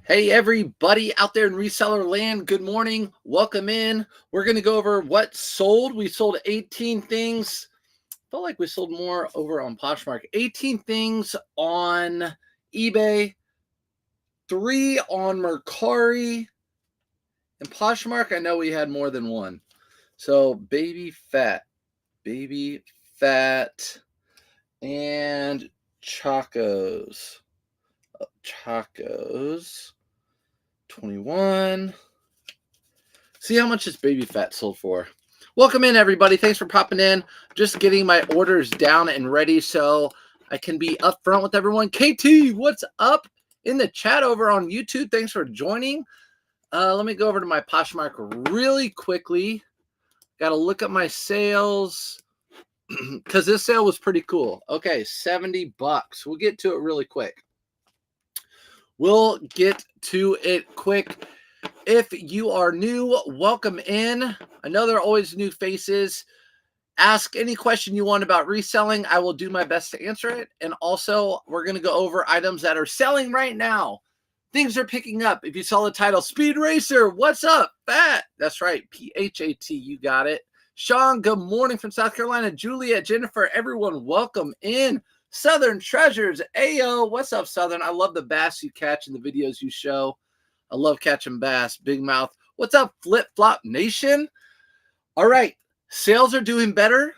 Hey, everybody out there in reseller land, good morning. Welcome in. We're going to go over what sold. We sold 18 things. Felt like we sold more over on Poshmark. 18 things on eBay, 3 on Mercari, and Poshmark. I know we had more than one. So baby fat, and Chacos. 21. See how much this baby fat sold for. Welcome in, everybody. Thanks for popping in. Just getting my orders down and ready so I can be upfront with everyone. KT, what's up in the chat over on YouTube? Thanks for joining. Let me go over to my Poshmark really quickly. Got to look at my sales because this sale was pretty cool. Okay, $70. We'll get to it really quick. If you are new, welcome in. I know there are always new faces. Ask any question you want about reselling. I will do my best to answer it. And also, we're going to go over items that are selling right now. Things are picking up. If you saw the title, Speed Racer, what's up? Fat. That's right. PHAT. You got it. Sean, good morning from South Carolina. Juliet, Jennifer, everyone, welcome in. Southern Treasures. Ayo, what's up, Southern? I love the bass you catch in the videos you show. I love catching bass. Big mouth. What's up, Flip Flop Nation? All right. Sales are doing better.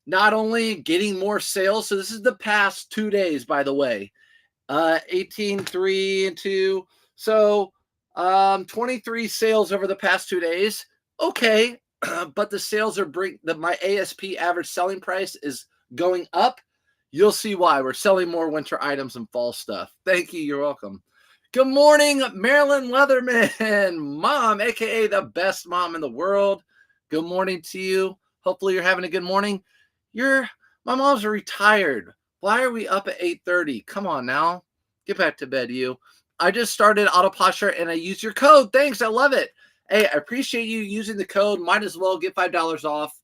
Not only getting more sales. So this is the past 2 days, by the way. 18, 3, and 2. So 23 sales over the past 2 days. Okay. But the sales are my ASP, average selling price, is going up. You'll see why. We're selling more winter items and fall stuff. Thank you. You're welcome. Good morning, Marilyn Leatherman, mom, aka the best mom in the world. Good morning to you. Hopefully you're having a good morning. My mom's retired. Why are we up at 8:30? Come on now. Get back to bed, you. I just started Auto Posture and I use your code. Thanks. I love it. Hey, I appreciate you using the code. Might as well get $5 off.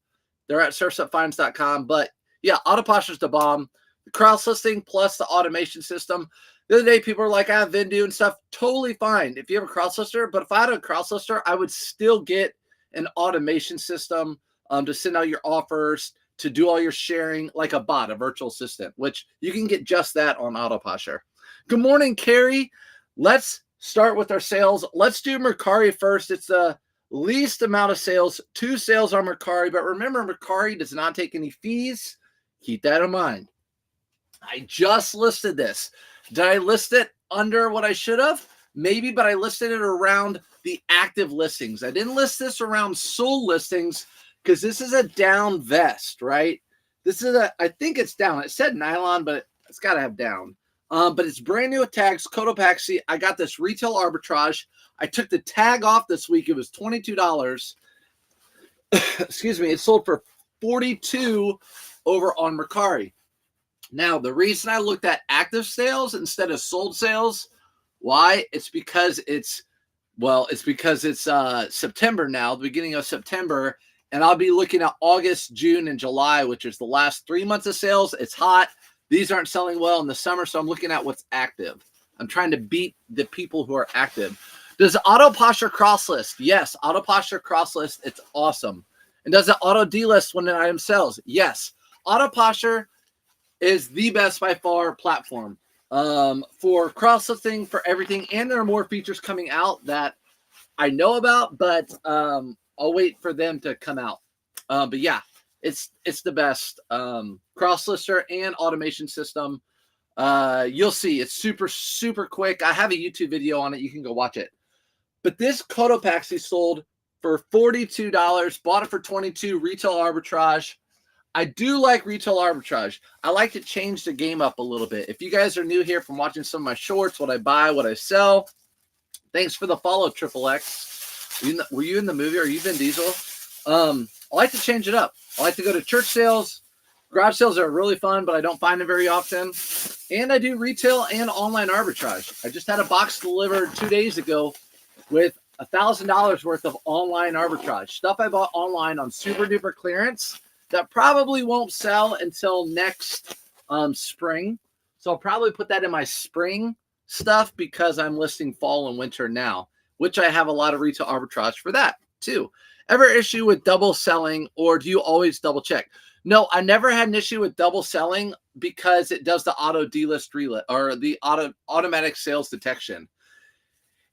They're at surfsupfinds.com. But yeah, Auto Posture is the bomb. The cross listing plus the automation system. The other day, people were like, I have Vendu and stuff. Totally fine if you have a cross lister. But if I had a cross lister, I would still get an automation system to send out your offers, to do all your sharing like a bot, a virtual assistant, which you can get just that on Auto Posture. Good morning, Carrie. Let's start with our sales. Let's do Mercari first. It's the least amount of sales. 2 sales on Mercari. But remember, Mercari does not take any fees. Keep that in mind. I just listed this. Did I list it under what I should have? Maybe, but I listed it around the active listings. I didn't list this around sold listings because this is a down vest, right? I think it's down. It said nylon, but it's got to have down. But it's brand new with tags, Cotopaxi. I got this retail arbitrage. I took the tag off this week. It was $22. Excuse me. It sold for $42 over on Mercari. Now, the reason I looked at active sales instead of sold sales, why? It's because it's September now, the beginning of September, and I'll be looking at August, June, and July, which is the last 3 months of sales. It's hot. These aren't selling well in the summer, so I'm looking at what's active. I'm trying to beat the people who are active. Does Auto Posture cross list? Yes, Auto Posture cross list. It's awesome. And does it auto delist when an item sells? Yes. Auto Posture is the best by far platform for cross-listing, for everything. And there are more features coming out that I know about, but I'll wait for them to come out. But yeah, it's the best cross-lister and automation system. You'll see it's super, super quick. I have a YouTube video on it. You can go watch it. But this Cotopaxi sold for $42, bought it for $22, retail arbitrage. I do like retail arbitrage. I like to change the game up a little bit. If you guys are new here from watching some of my shorts, what I buy, what I sell, thanks for the follow, Triple X. Were you in the movie? Are you Vin Diesel? I like to change it up. I like to go to church sales. Garage sales are really fun, but I don't find them very often. And I do retail and online arbitrage. I just had a box delivered 2 days ago with $1,000 worth of online arbitrage. Stuff I bought online on super duper clearance that probably won't sell until next spring. So I'll probably put that in my spring stuff because I'm listing fall and winter now, which I have a lot of retail arbitrage for that too. Ever issue with double selling, or do you always double check? No, I never had an issue with double selling because it does the auto delist relist or the automatic sales detection.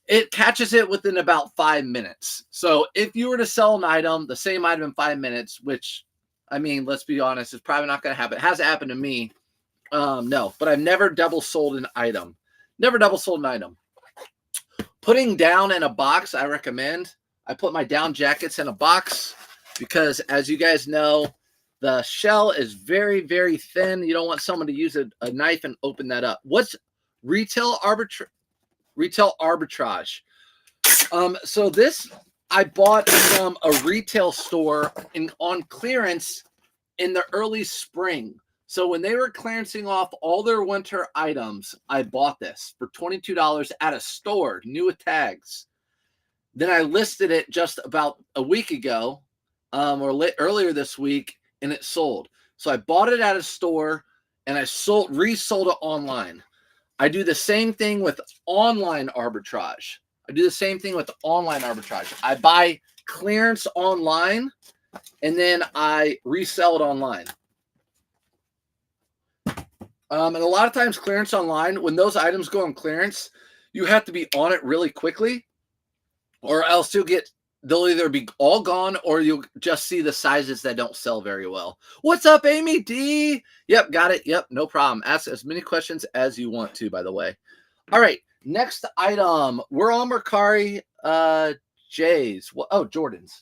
It catches it within about 5 minutes. So if you were to sell an item, the same item in 5 minutes, which, I mean, let's be honest, it's probably not going to happen. It hasn't happened to me. No, but I've never double sold an item. Never double sold an item. Putting down in a box, I recommend. I put my down jackets in a box because, as you guys know, the shell is very, very thin. You don't want someone to use a knife and open that up. What's retail arbitrage? So this I bought from a retail store on clearance in the early spring. So when they were clearancing off all their winter items, I bought this for $22 at a store, new with tags. Then I listed it just about a week ago, earlier this week, and it sold. So I bought it at a store and I resold it online. I do the same thing with online arbitrage. I buy clearance online and then I resell it online. And a lot of times clearance online, when those items go on clearance, you have to be on it really quickly, or else they'll either be all gone or you'll just see the sizes that don't sell very well. What's up, Amy D? Yep, got it. Yep, no problem. Ask as many questions as you want to, by the way. All right, next item. We're on Mercari J's. Jordans.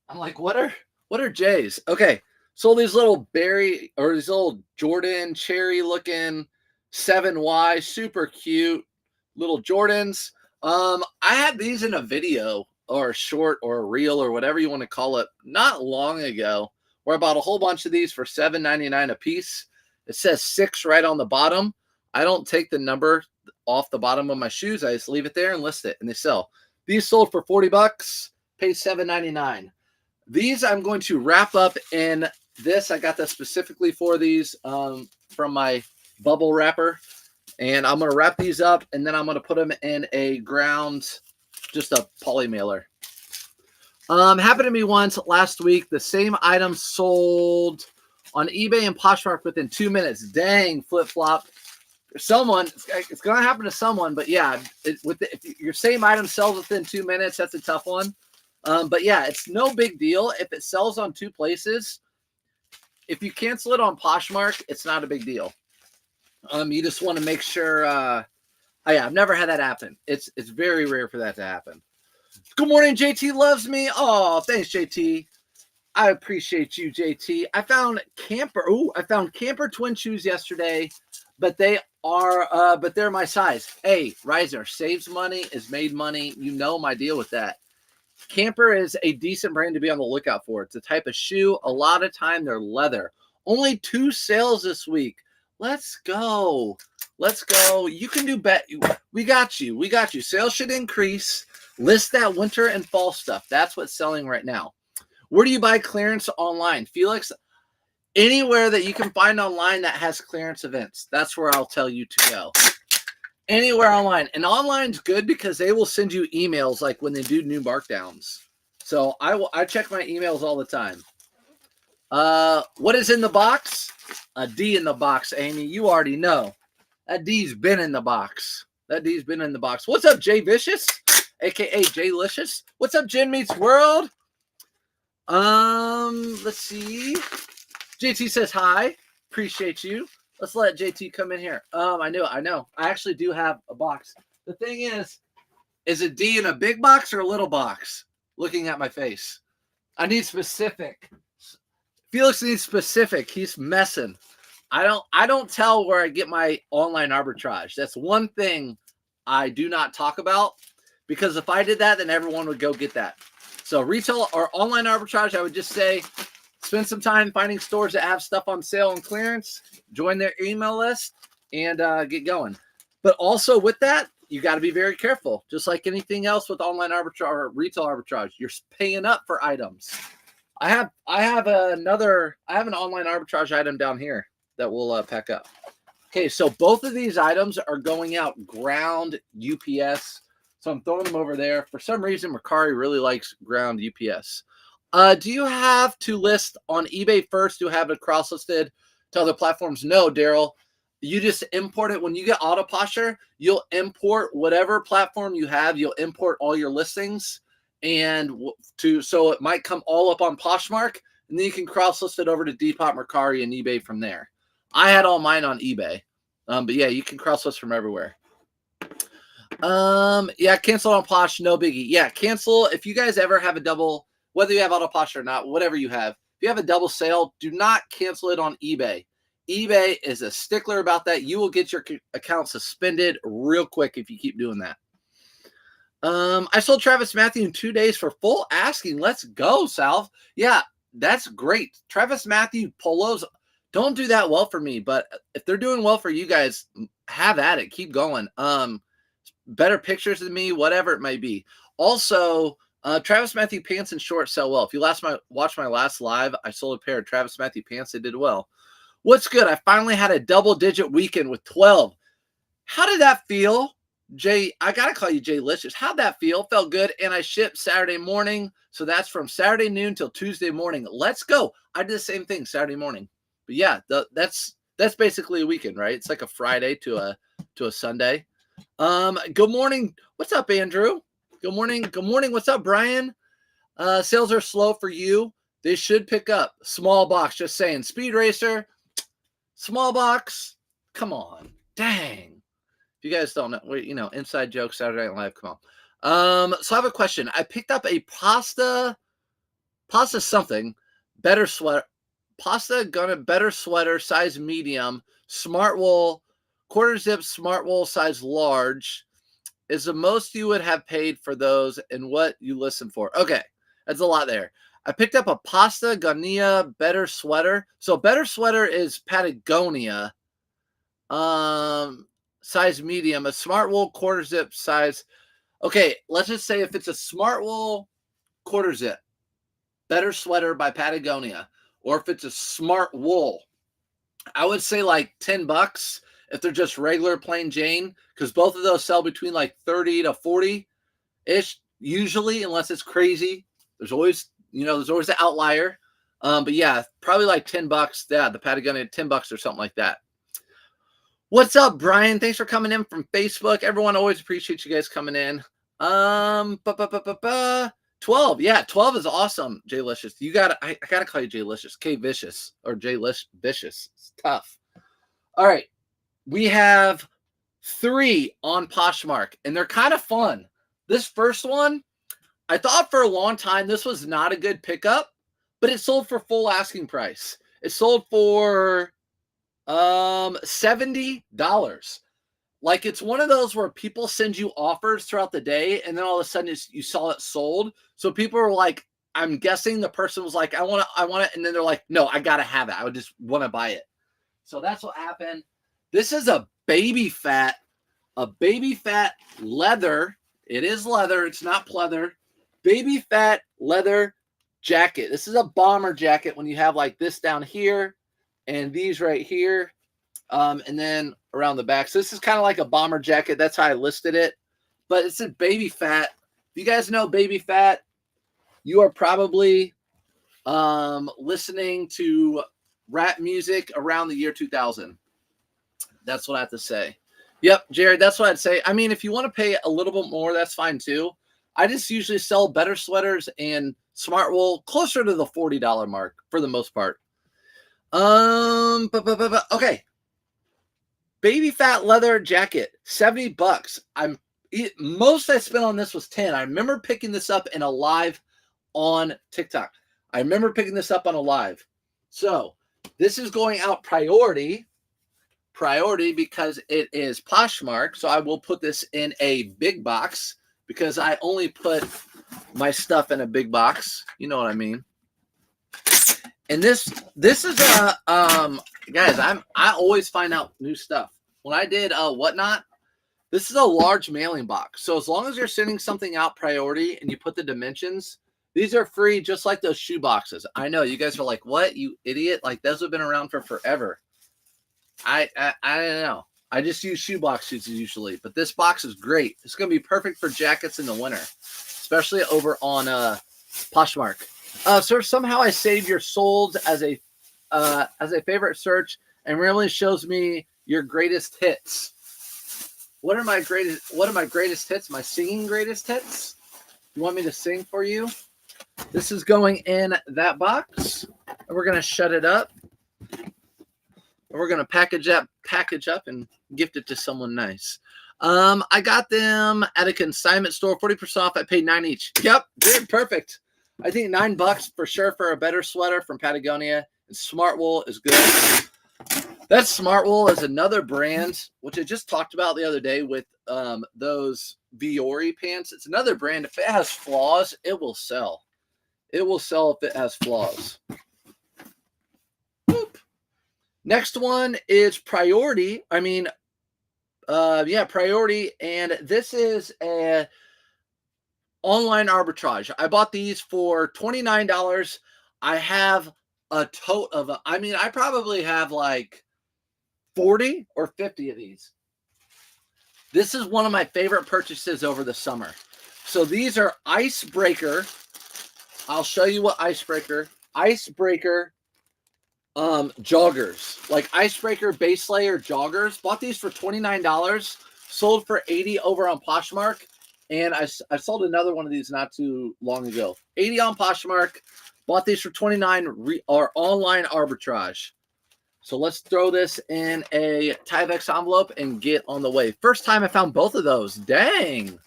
I'm like, what are J's? Okay. So these little these little Jordan cherry looking 7Y, super cute little Jordans. I had these in a video or a short or a reel or whatever you want to call it not long ago, where I bought a whole bunch of these for $7.99 a piece. It says 6 right on the bottom. I don't take the number off the bottom of my shoes. I just leave it there and list it, and they sell. These sold for $40, paid $7.99. These I'm going to wrap up in this. I got this specifically for these from my bubble wrapper, and I'm going to wrap these up, and then I'm going to put them in a ground, just a poly mailer. Happened to me once last week. The same item sold on eBay and Poshmark within 2 minutes. Dang, flip-flop. Someone, it's going to happen to someone, but yeah, if your same item sells within 2 minutes, that's a tough one. But yeah, it's no big deal if it sells on 2 places. If you cancel it on Poshmark, it's not a big deal. You just want to make sure. I've never had that happen. It's very rare for that to happen. Good morning, JT loves me. Oh, thanks, JT. I appreciate you, JT. I found Camper twin shoes yesterday, but they're my size. Hey, Riser saves money, is made money. You know my deal with that. Camper is a decent brand to be on the lookout for. It's a type of shoe. A lot of time they're leather. Only 2 sales this week. Let's go. You can do bet. We got you. Sales should increase. List that winter and fall stuff. That's what's selling right now. Where do you buy clearance online? Felix, anywhere that you can find online that has clearance events. That's where I'll tell you to go. Anywhere online. And online's good because they will send you emails like when they do new markdowns. So I check my emails all the time. What is in the box? A D in the box, Amy. You already know. That D's been in the box. What's up, Jay Vicious? AKA Jay Licious. What's up, Jen Meets World? Let's see. JT says hi. Appreciate you. Let's let JT come in here. I know. I actually do have a box. The thing is a D in a big box or a little box? Looking at my face. I need specific. Felix needs specific. He's messing. I don't tell where I get my online arbitrage. That's one thing I do not talk about, because if I did that, then everyone would go get that. So retail or online arbitrage, I would just say, spend some time finding stores that have stuff on sale and clearance, join their email list, and get going. But also with that, you got to be very careful. Just like anything else with online arbitrage or retail arbitrage, you're paying up for items. I have an online arbitrage item down here that we'll pack up. Okay, so both of these items are going out ground UPS. So I'm throwing them over there. For some reason, Mercari really likes ground UPS. Do you have to list on eBay first to have it cross-listed to other platforms? No, Daryl. You just import it. When you get Auto Posture, you'll import whatever platform you have. You'll import all your listings, and so it might come all up on Poshmark, and then you can cross-list it over to Depop, Mercari, and eBay from there. I had all mine on eBay. But yeah, you can cross-list from everywhere. Yeah, cancel on Posh, no biggie. Yeah, cancel. If you guys ever have a double, whether you have Auto Posh or not, whatever you have, if you have a double sale, do not cancel it on eBay. eBay is a stickler about that. You will get your account suspended real quick if you keep doing that. I sold Travis Matthew in 2 days for full asking. Let's go, South. Yeah, that's great. Travis Matthew polos don't do that well for me, but if they're doing well for you guys, have at it. Keep going. Better pictures than me, whatever it may be. Also, Travis Matthew pants and shorts sell well. If you watch my last live, I sold a pair of Travis Matthew pants. They did well. What's good? I finally had a double-digit weekend with 12. How did that feel? Jay, I got to call you Jay Licious. How'd that feel? Felt good. And I shipped Saturday morning. So that's from Saturday noon till Tuesday morning. Let's go. I did the same thing Saturday morning. But yeah, that's basically a weekend, right? It's like a Friday to a Sunday. Good morning. What's up, Andrew? Good morning. Good morning. What's up, Brian? Sales are slow for you. They should pick up. Small box, just saying. Speed Racer, small box. Come on. Dang. If you guys don't know, inside joke, Saturday Night Live. Come on. So I have a question. I picked up a pasta something, better sweater. Pasta Gonna better sweater, size medium, smart wool, quarter zip, smart wool, size large. Is the most you would have paid for those and what you listen for? Okay, that's a lot there. I picked up a Pasta Gania better sweater. So better sweater is Patagonia, size medium, a smart wool quarter zip size. Okay, let's just say if it's a smart wool quarter zip, better sweater by Patagonia. Or if it's a smart wool, I would say like $10 if they're just regular plain Jane, because both of those sell between like 30 to 40-ish usually, unless it's crazy. There's always an outlier. But yeah, probably like $10. Yeah, the Patagonia, $10 or something like that. What's up, Brian? Thanks for coming in from Facebook. Everyone always appreciates you guys coming in. 12. Yeah, 12 is awesome, Jay Licious. I gotta call you Jay Licious. K Vicious or Jay Vicious. It's tough. All right. We have 3 on Poshmark, and they're kind of fun. This first one, I thought for a long time this was not a good pickup, but it sold for full asking price. It sold for $70. Like, it's one of those where people send you offers throughout the day, and then all of a sudden you saw it sold. So people are like, I'm guessing the person was like, I want it. And then they're like, no, I got to have it. I would just want to buy it. So that's what happened. This is a baby fat leather. It is leather. It's not pleather. Baby fat leather jacket. This is a bomber jacket when you have like this down here and these right here. And then around the back. So this is kind of like a bomber jacket. That's how I listed it. But it's a baby fat. If you guys know baby fat, you are probably listening to rap music around the year 2000. That's what I have to say. Yep, Jared, that's what I'd say. I mean, if you want to pay a little bit more, that's fine too. I just usually sell better sweaters and smart wool closer to the $40 mark for the most part. Okay. Baby fat leather jacket, $70. Most I spent on this was 10. I remember picking this up in a live on TikTok. So this is going out priority because it is Poshmark. So I will put this in a big box because I only put my stuff in a big box. You know what I mean? And this is guys, I always find out new stuff. When I did Whatnot, this is a large mailing box. So as long as you're sending something out priority and you put the dimensions, these are free, just like those shoe boxes. I know you guys are like, what, you idiot? Like, those have been around for forever. I don't know. I just use shoebox shoes usually, but this box is great. It's going to be perfect for jackets in the winter, especially over on Poshmark. Sir, somehow I saved your solds as a favorite search, and randomly shows me your greatest hits. What are my greatest hits? My singing greatest hits? You want me to sing for you? This is going in that box, and we're gonna shut it up. And we're gonna package up, and gift it to someone nice. I got them at a consignment store, 40% off. I paid $9 each. Yep, dude, perfect. I think $9 for sure for a better sweater from Patagonia. And Smart Wool is good. That Smart Wool is another brand, which I just talked about the other day with those Viore pants. It's another brand. If it has flaws, it will sell. It will sell if it has flaws. Boop. Next one is Priority. Priority. And this is a online arbitrage. I bought these for $29. I have a tote of them. I probably have like 40 or 50 of these. This is one of my favorite purchases over the summer. So these are Icebreaker. I'll show you what Icebreaker joggers, like Icebreaker base layer joggers. Bought these for $29, sold for $80 over on Poshmark, and I sold another one of these not too long ago. $80 on Poshmark. Bought these for $29 or online arbitrage. So let's throw this in a Tyvek envelope and get on the way. First time I found both of those. Dang.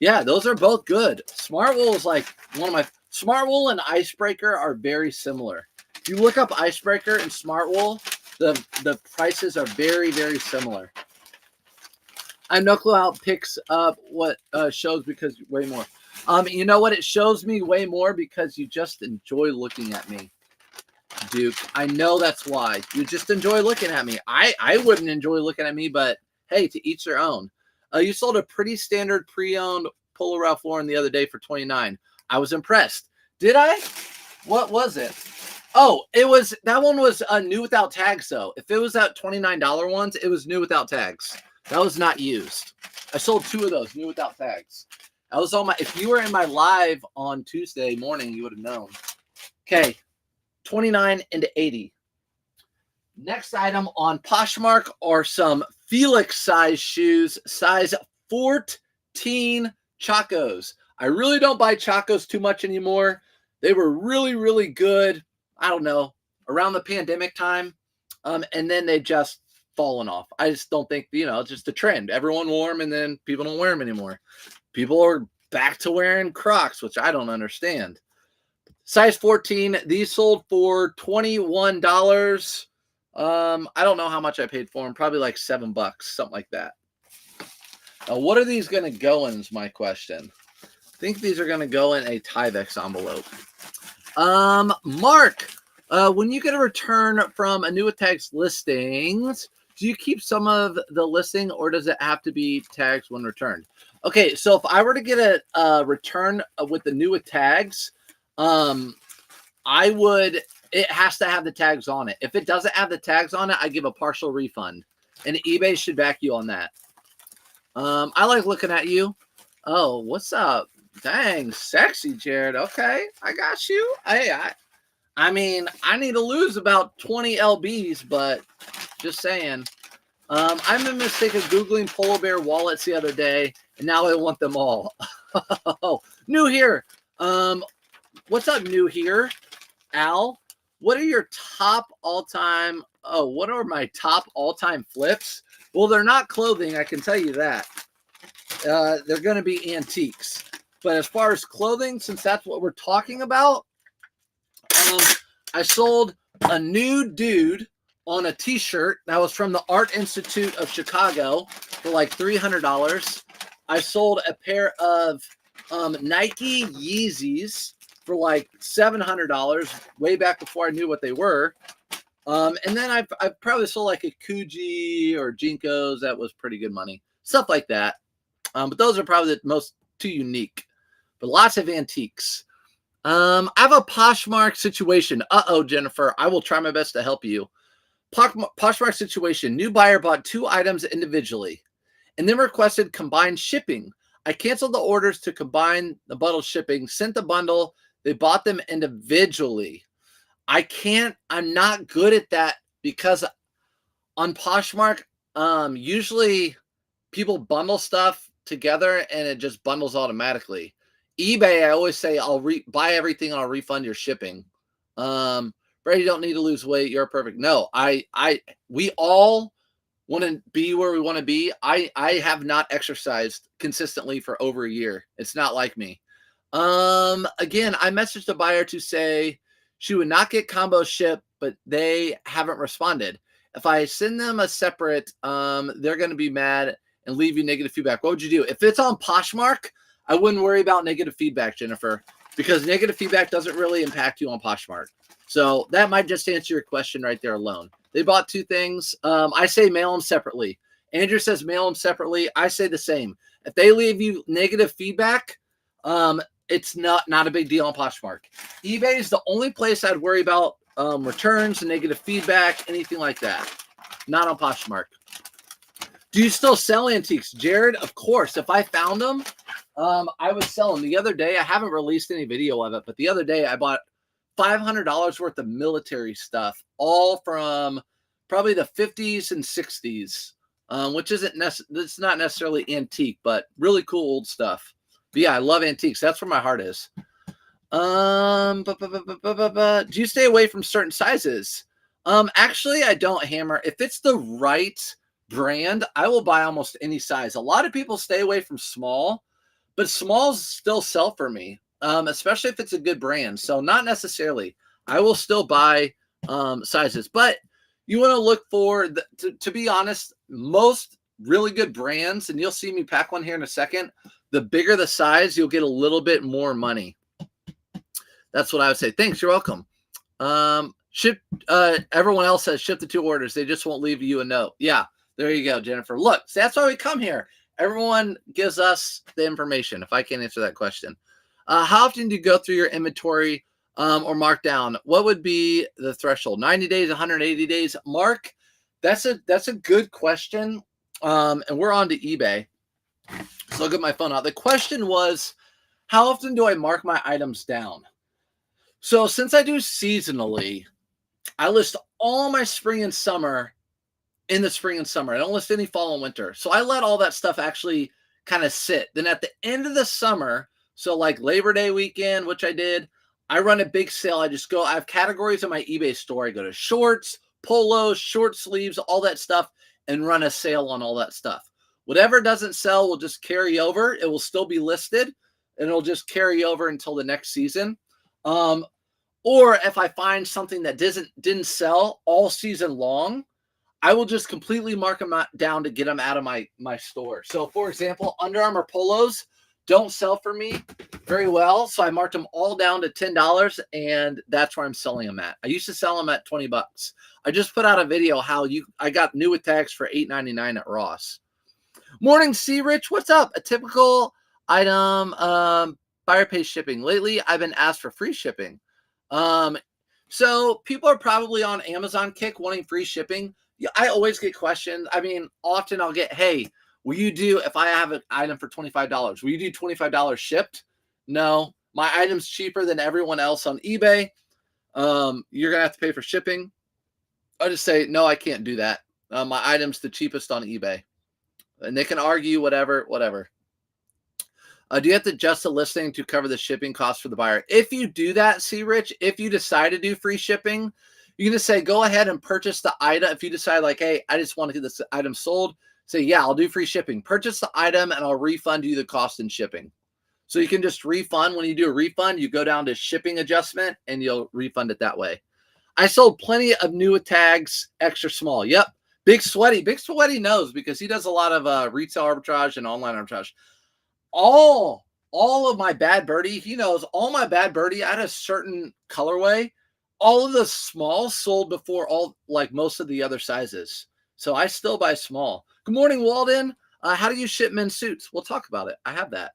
Yeah, those are both good. Smart Wool is like one of my... Smart Wool and Icebreaker are very similar. If you look up Icebreaker and Smart Wool, the prices are very, very similar. I have no clue how it picks up what shows because way more. You know what? It shows me way more because you just enjoy looking at me, Duke. I know that's why. You just enjoy looking at me. I wouldn't enjoy looking at me, but hey, to each their own. You sold a pretty standard pre-owned Polo Ralph Lauren the other day for $29. I was impressed. Did I? What was it? Oh, that one was new without tags though. If it was that $29 ones, it was new without tags. That was not used. I sold 2 of those new without tags. I was on if you were in my live on Tuesday morning, you would have known. Okay, 29 into 80. Next item on Poshmark are some Felix size shoes, size 14 Chacos. I really don't buy Chacos too much anymore. They were really, really good. I don't know, around the pandemic time. And then they just fallen off. I just don't think, it's just a trend. Everyone wore them and then people don't wear them anymore. People are back to wearing Crocs, which I don't understand. Size 14, these sold for $21. I don't know how much I paid for them. Probably like $7, something like that. Now, what are these going to go in is my question. I think these are going to go in a Tyvek envelope. Mark, when you get a return from a new tags listings, do you keep some of the listing or does it have to be tags when returned? Okay, so if I were to get a return with the new tags, it has to have the tags on it. If it doesn't have the tags on it, I give a partial refund. And eBay should back you on that. I like looking at you. Oh, what's up? Dang, sexy, Jared. Okay, I got you. Hey, I need to lose about 20 LBs, but just saying. I'm in mistake of Googling polar bear wallets the other day, and now I want them all. New here. What's up, new here? Al, what are your top all-time? Oh, what are my top all-time flips? Well, they're not clothing, I can tell you that. They're going to be antiques. But as far as clothing, since that's what we're talking about, I sold a nude dude on a t-shirt that was from the Art Institute of Chicago for like $300. I sold a pair of Nike Yeezys for like $700 way back before I knew what they were. And then I've probably sold like a Coogee or Jinkos. That was pretty good money. Stuff like that. But those are probably the most too unique. But lots of antiques. I have a Poshmark situation. Uh-oh, Jennifer. I will try my best to help you. Poshmark situation. New buyer bought 2 items individually and then requested combined shipping. I canceled the orders to combine the bundle shipping, sent the bundle. They bought them individually. I'm not good at that because on Poshmark, usually people bundle stuff together and it just bundles automatically. eBay, I always say I'll buy everything and I'll refund your shipping. Brady, you don't need to lose weight. You're perfect. No, we all want to be where we want to be. I have not exercised consistently for over a year. It's not like me. Again, I messaged the buyer to say she would not get combo ship, but they haven't responded. If I send them a separate, they're going to be mad and leave you negative feedback. What would you do? If it's on Poshmark, I wouldn't worry about negative feedback, Jennifer, because negative feedback doesn't really impact you on Poshmark. So that might just answer your question right there alone. They bought 2 things. I say mail them separately. Andrew says mail them separately. I say the same. If they leave you negative feedback, it's not a big deal on Poshmark. eBay is the only place I'd worry about returns, negative feedback, anything like that. Not on Poshmark. Do you still sell antiques, Jared? Of course. If I found them, I would sell them. The other day, I haven't released any video of it, but the other day I bought $500 worth of military stuff, all from probably the 50s and 60s, which it's not necessarily antique, but really cool old stuff. But yeah, I love antiques. That's where my heart is. Do you stay away from certain sizes? Actually, I don't, Hammer. If it's the right brand, I will buy almost any size. A lot of people stay away from small, but smalls still sell for me, especially if it's a good brand. So not necessarily. I will still buy sizes, but you want to look for, to be honest, most really good brands, and you'll see me pack one here in a second, the bigger the size, you'll get a little bit more money. That's what I would say. Thanks. You're welcome. Everyone else says ship the 2 orders. They just won't leave you a note. Yeah, there you go, Jennifer. Look, so that's why we come here. Everyone gives us the information if I can't answer that question. How often do you go through your inventory or mark down? What would be the threshold? 90 days, 180 days? Mark, that's a good question. And we're on to eBay. So I'll get my phone out. The question was, how often do I mark my items down? So since I do seasonally, I list all my spring and summer in the spring and summer. I don't list any fall and winter. So I let all that stuff actually kind of sit. Then at the end of the summer, so like Labor Day weekend, which I did, I run a big sale. I have categories on my eBay store. I go to shorts, polos, short sleeves, all that stuff, and run a sale on all that stuff. Whatever doesn't sell will just carry over. It will still be listed, and it'll just carry over until the next season. Or if I find something that didn't sell all season long, I will just completely mark them down to get them out of my store. So, for example, Under Armour polos don't sell for me very well, so I marked them all down to $10, and that's where I'm selling them at. I used to sell them at $20. I just put out a video how I got new attacks for $8.99 at Ross. Morning, C. Rich. What's up? A typical item buyer pays shipping. Lately, I've been asked for free shipping. So people are probably on Amazon kick wanting free shipping. I always get questions. I mean, often I'll get, hey, will you do, if I have an item for $25, will you do $25 shipped? No, my item's cheaper than everyone else on eBay. You're going to have to pay for shipping. I just say, no, I can't do that. My item's the cheapest on eBay. And they can argue whatever. Do you have to adjust the listing to cover the shipping costs for the buyer? If you do that, C. Rich, if you decide to do free shipping, you can just say, go ahead and purchase the item. If you decide like, hey, I just want to get this item sold, say, yeah, I'll do free shipping. Purchase the item and I'll refund you the cost in shipping. So you can just refund. When you do a refund, you go down to shipping adjustment and you'll refund it that way. I sold plenty of new tags, extra small. Yep. Big Sweaty knows because he does a lot of retail arbitrage and online arbitrage. All of my Bad Birdie, he knows all my Bad Birdie at a certain colorway. All of the small sold before most of the other sizes. So I still buy small. Good morning, Walden. How do you ship men's suits? We'll talk about it. I have that.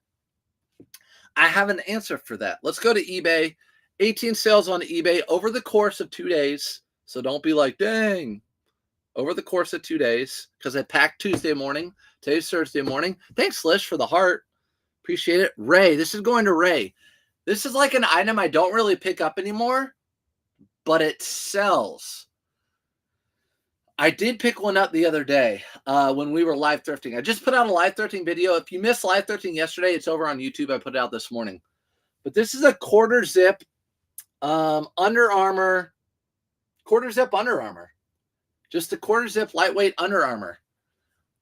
I have an answer for that. Let's go to eBay. 18 sales on eBay over the course of 2 days. So don't be like, dang. over the course of 2 days because I packed Tuesday morning. Today's Thursday morning. Thanks, Lish, for the heart. Appreciate it. Ray, this is going to Ray. This is like an item I don't really pick up anymore, but it sells. I did pick one up the other day when we were live thrifting. I just put out a live thrifting video. If you missed live thrifting yesterday, it's over on YouTube. I put it out this morning. But this is a quarter zip Under Armour. Quarter zip Under Armour. Just a quarter zip lightweight Under Armour.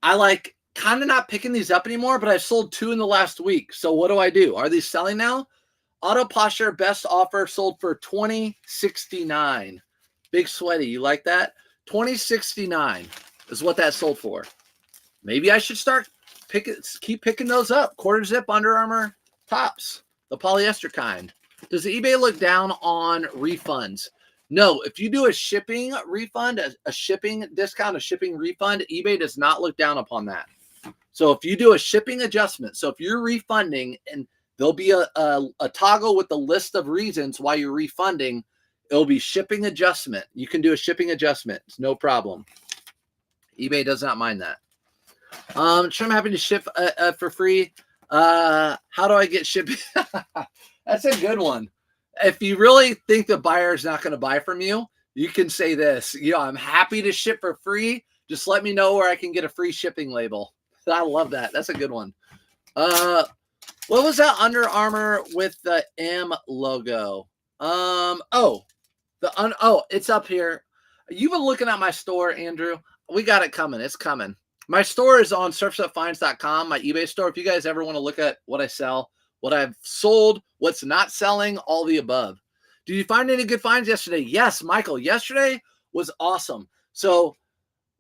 I like kind of not picking these up anymore, but I've sold 2 in the last week. So what do? Are these selling now? Auto Posture best offer sold for $20.69. Big Sweaty, you like that? $20.69 is what that sold for. Maybe I should keep picking those up. Quarter zip Under Armour tops, the polyester kind. Does eBay look down on refunds? No, if you do a shipping refund, a shipping discount, a shipping refund, eBay does not look down upon that. So if you do a shipping adjustment, so if you're refunding and there'll be a toggle with the list of reasons why you're refunding, it'll be shipping adjustment. You can do a shipping adjustment. It's no problem. eBay does not mind that. Sure, I'm happy to ship for free. How do I get shipping? That's a good one. If you really think the buyer is not going to buy from you, you can say this. I'm happy to ship for free. Just let me know where I can get a free shipping label. I love that. That's a good one. What was that Under Armour with the M logo? It's up here. You've been looking at my store, Andrew. We got it coming. It's coming. My store is on surfsupfinds.com, my eBay store. If you guys ever want to look at what I sell, what I've sold, what's not selling, all the above. Did you find any good finds yesterday? Yes, Michael. Yesterday was awesome. So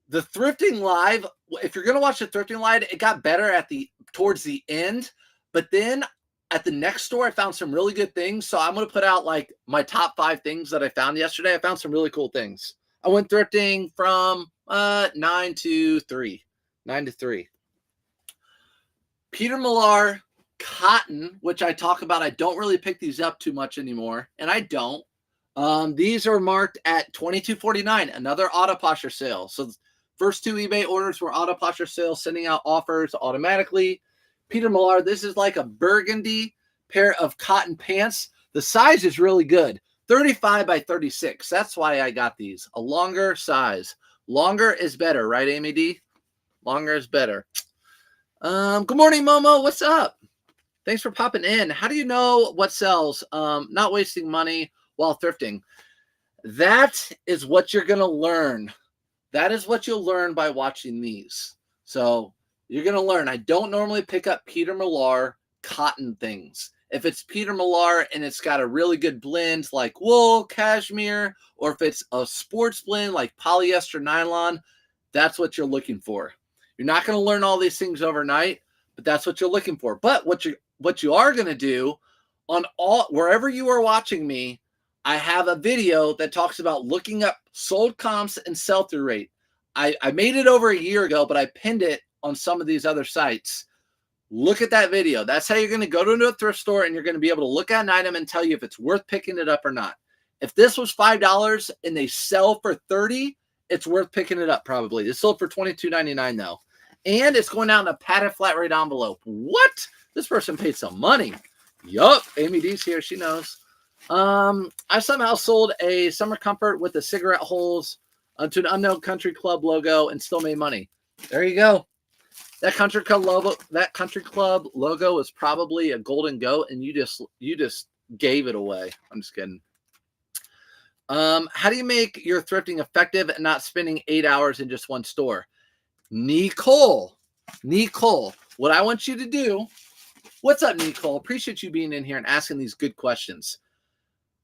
the thrifting live, if you're going to watch the thrifting live, it got better towards the end. But then at the next store, I found some really good things. So I'm going to put out like my top 5 things that I found yesterday. I found some really cool things. I went thrifting from 9 to 3. Peter Millar cotton, which I talk about. I don't really pick these up too much anymore, and I don't. These are marked at $22.49, another Auto Posture sale. So first 2 eBay orders were Auto Posture sales, sending out offers automatically. Peter Millar, this is like a burgundy pair of cotton pants. The size is really good, 35 by 36. That's why I got these, a longer size. Longer is better, right, Amy D? Longer is better. Good morning, Momo. What's up? Thanks for popping in. How do you know what sells? Not wasting money while thrifting. That is what you're going to learn. That is what you'll learn by watching these. So you're going to learn. I don't normally pick up Peter Millar cotton things. If it's Peter Millar and it's got a really good blend like wool, cashmere, or if it's a sports blend like polyester, nylon, that's what you're looking for. You're not going to learn all these things overnight, but that's what you're looking for. But what you are going to do wherever you are watching me, I have a video that talks about looking up sold comps and sell-through rate. I made it over a year ago, but I pinned it on some of these other sites. Look at that video. That's how you're going to go to a thrift store and you're going to be able to look at an item and tell you if it's worth picking it up or not. If this was $5 and they sell for $30, it's worth picking it up probably. It sold for $22.99 though. And it's going out in a padded flat rate envelope. What? This person paid some money. Yup. Amy D's here. She knows. I somehow sold a Summer Comfort with the cigarette holes to an unknown country club logo and still made money. There you go. That country club logo is probably a golden goat, and you just gave it away. I'm just kidding. How do you make your thrifting effective and not spending 8 hours in just one store? Nicole, what I want you to do, what's up, Nicole? Appreciate you being in here and asking these good questions.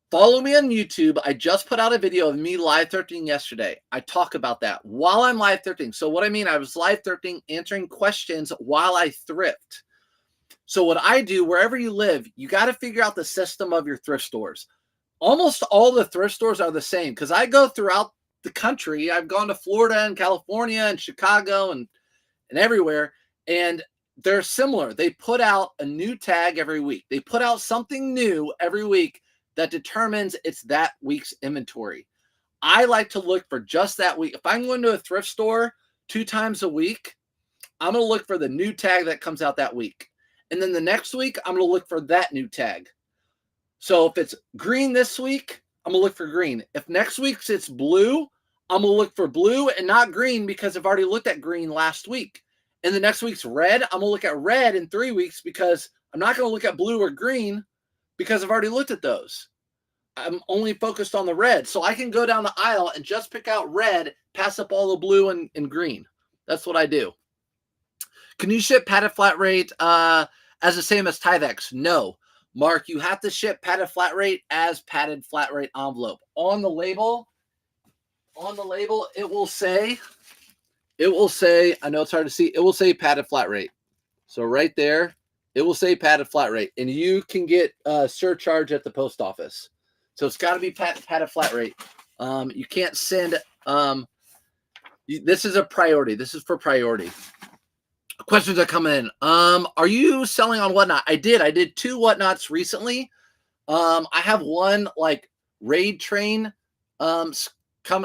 Follow me on YouTube. I just put out a video of me live thrifting yesterday. I talk about that while I'm live thrifting. So what I mean, I was live thrifting, answering questions while I thrift. So what I do, wherever you live, you got to figure out the system of your thrift stores. Almost all the thrift stores are the same because I go throughout the country. I've gone to Florida and California and Chicago and everywhere, and they're similar. They put out a new tag every week. They put out something new every week that determines it's that week's inventory. I like to look for just that week. If I'm going to a thrift store 2 times a week, I'm going to look for the new tag that comes out that week. And then the next week, I'm going to look for that new tag. So if it's green this week, I'm going to look for green. If next week's it's blue, I'm going to look for blue and not green because I've already looked at green last week. And the next week's red, I'm going to look at red in 3 weeks because I'm not going to look at blue or green because I've already looked at those. I'm only focused on the red. So I can go down the aisle and just pick out red, pass up all the blue and green. That's what I do. Can you ship padded flat rate as the same as Tyvek? No. Mark, you have to ship padded flat rate as padded flat rate envelope. On the label, it will say, I know it's hard to see, it will say padded flat rate. So right there, it will say padded flat rate. And you can get a surcharge at the post office. So it's got to be padded flat rate. You can't send, this is a priority. This is for priority. Questions are coming in. Are you selling on Whatnot? I did 2 Whatnots recently. I have one like raid train going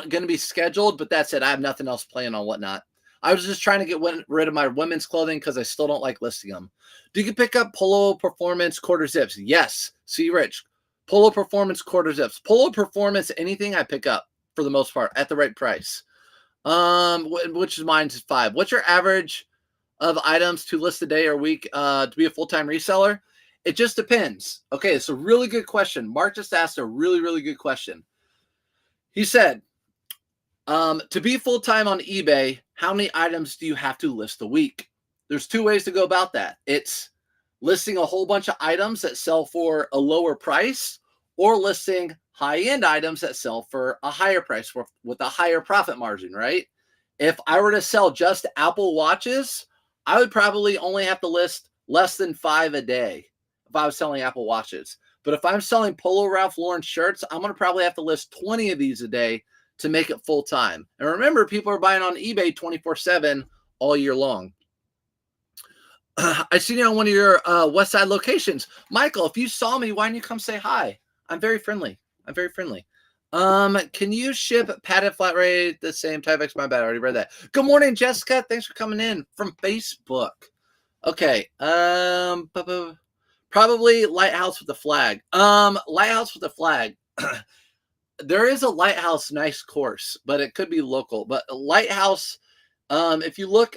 to be scheduled, but that's it. I have nothing else playing on Whatnot. I was just trying to get rid of my women's clothing because I still don't like listing them. Do you pick up Polo Performance quarter zips? Yes. See, Rich. Polo Performance quarter zips. Polo Performance, anything I pick up for the most part at the right price. Which is mine is 5. What's your average of items to list a day or week to be a full-time reseller? It just depends. Okay, it's a really good question. Mark just asked a really, really good question. He said, to be full-time on eBay, how many items do you have to list a week? There's 2 ways to go about that. It's listing a whole bunch of items that sell for a lower price, or listing high-end items that sell for a higher price with a higher profit margin, right? If I were to sell just Apple Watches, I would probably only have to list less than 5 a day if I was selling Apple Watches. But if I'm selling Polo Ralph Lauren shirts, I'm going to probably have to list 20 of these a day to make it full time. And remember, people are buying on eBay 24/7 all year long. I seen you on one of your West Side locations. Michael, if you saw me, why didn't you come say hi? I'm very friendly. Can you ship padded flat rate the same Tyvek? My bad, I already read that. Good morning, Jessica. Thanks for coming in from Facebook. Okay. Probably Lighthouse with the flag. Lighthouse with the flag. There is a Lighthouse nice course, but it could be local. But Lighthouse, if you look,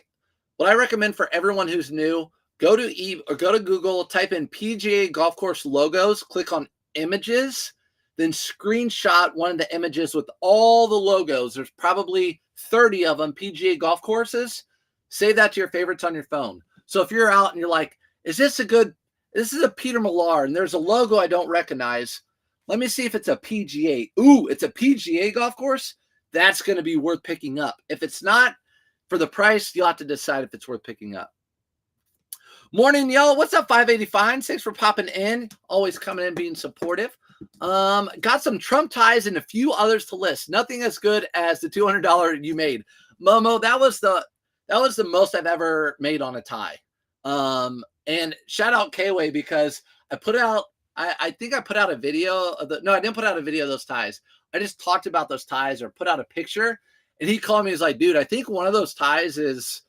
what I recommend for everyone who's new, go to Google, type in PGA golf course logos, click on images, then screenshot one of the images with all the logos. There's probably 30 of them, PGA golf courses. Save that to your favorites on your phone. So if you're out and you're like, this is a Peter Millar, and there's a logo I don't recognize. Let me see if it's a PGA. Ooh, it's a PGA golf course. That's going to be worth picking up. If it's not, for the price, you'll have to decide if it's worth picking up. Morning, y'all. What's up, 585? Thanks for popping in. Always coming in, being supportive. Got some Trump ties and a few others to list. Nothing as good as the $200 you made. Momo, that was the most I've ever made on a tie. And shout out K-Way because I put out, I think I put out a video of no, I didn't put out a video of those ties. I just talked about those ties or put out a picture. And he called me. He's like, dude, I think one of those ties is,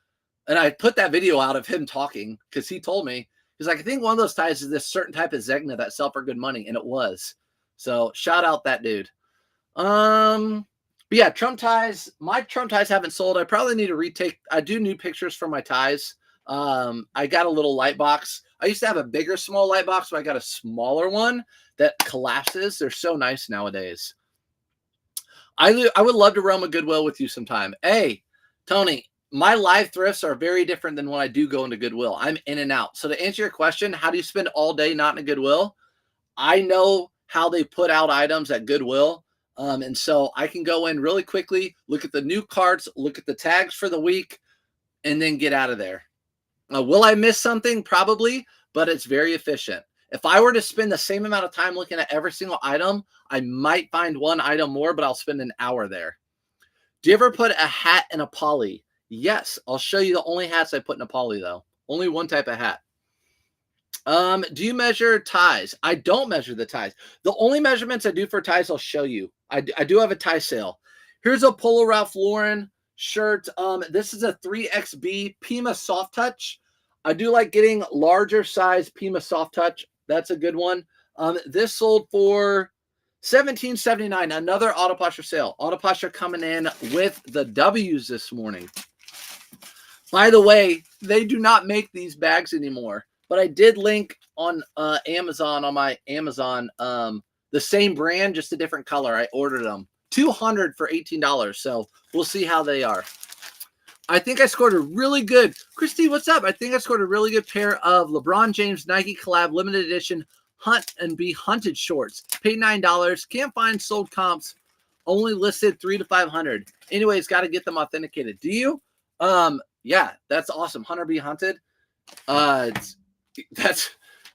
and I put that video out of him talking because he told me, he's like, I think one of those ties is this certain type of Zegna that sell for good money. And it was. So shout out that dude. But yeah, Trump ties, my Trump ties haven't sold. I probably need to retake. I do new pictures for my ties. I got a little light box. I used to have a bigger, small light box, but I got a smaller one that collapses. They're so nice nowadays. I would love to roam a Goodwill with you sometime. Hey, Tony, my live thrifts are very different than when I do go into Goodwill. I'm in and out. So to answer your question, how do you spend all day not in a Goodwill? I know how they put out items at Goodwill. And so I can go in really quickly, look at the new carts, look at the tags for the week, and then get out of there. Will I miss something? Probably, but it's very efficient. If I were to spend the same amount of time looking at every single item, I might find one item more, but I'll spend an hour there. Do you ever put a hat in a poly? Yes. I'll show you the only hats I put in a poly, though. Only one type of hat. Do you measure ties? I don't measure the ties. The only measurements I do for ties, I'll show you. I do have a tie sale. Here's a Polo Ralph Lauren shirt. This is a 3XB Pima Soft Touch. I do like getting larger size Pima Soft Touch. That's a good one. This sold for $17.79. Another Auto Posture sale. Auto Posture coming in with the W's this morning. By the way, they do not make these bags anymore. But I did link on Amazon, on my Amazon, the same brand, just a different color. I ordered them. 200 for $18. So we'll see how they are. I think I scored a really good, Christy, what's up? I think I scored a really good pair of LeBron James Nike Collab limited edition Hunt and Be Hunted shorts. Paid $9. Can't find sold comps. Only listed 300 to 500. Anyways, got to get them authenticated. Do you? Yeah, that's awesome. Hunter Be Hunted. That's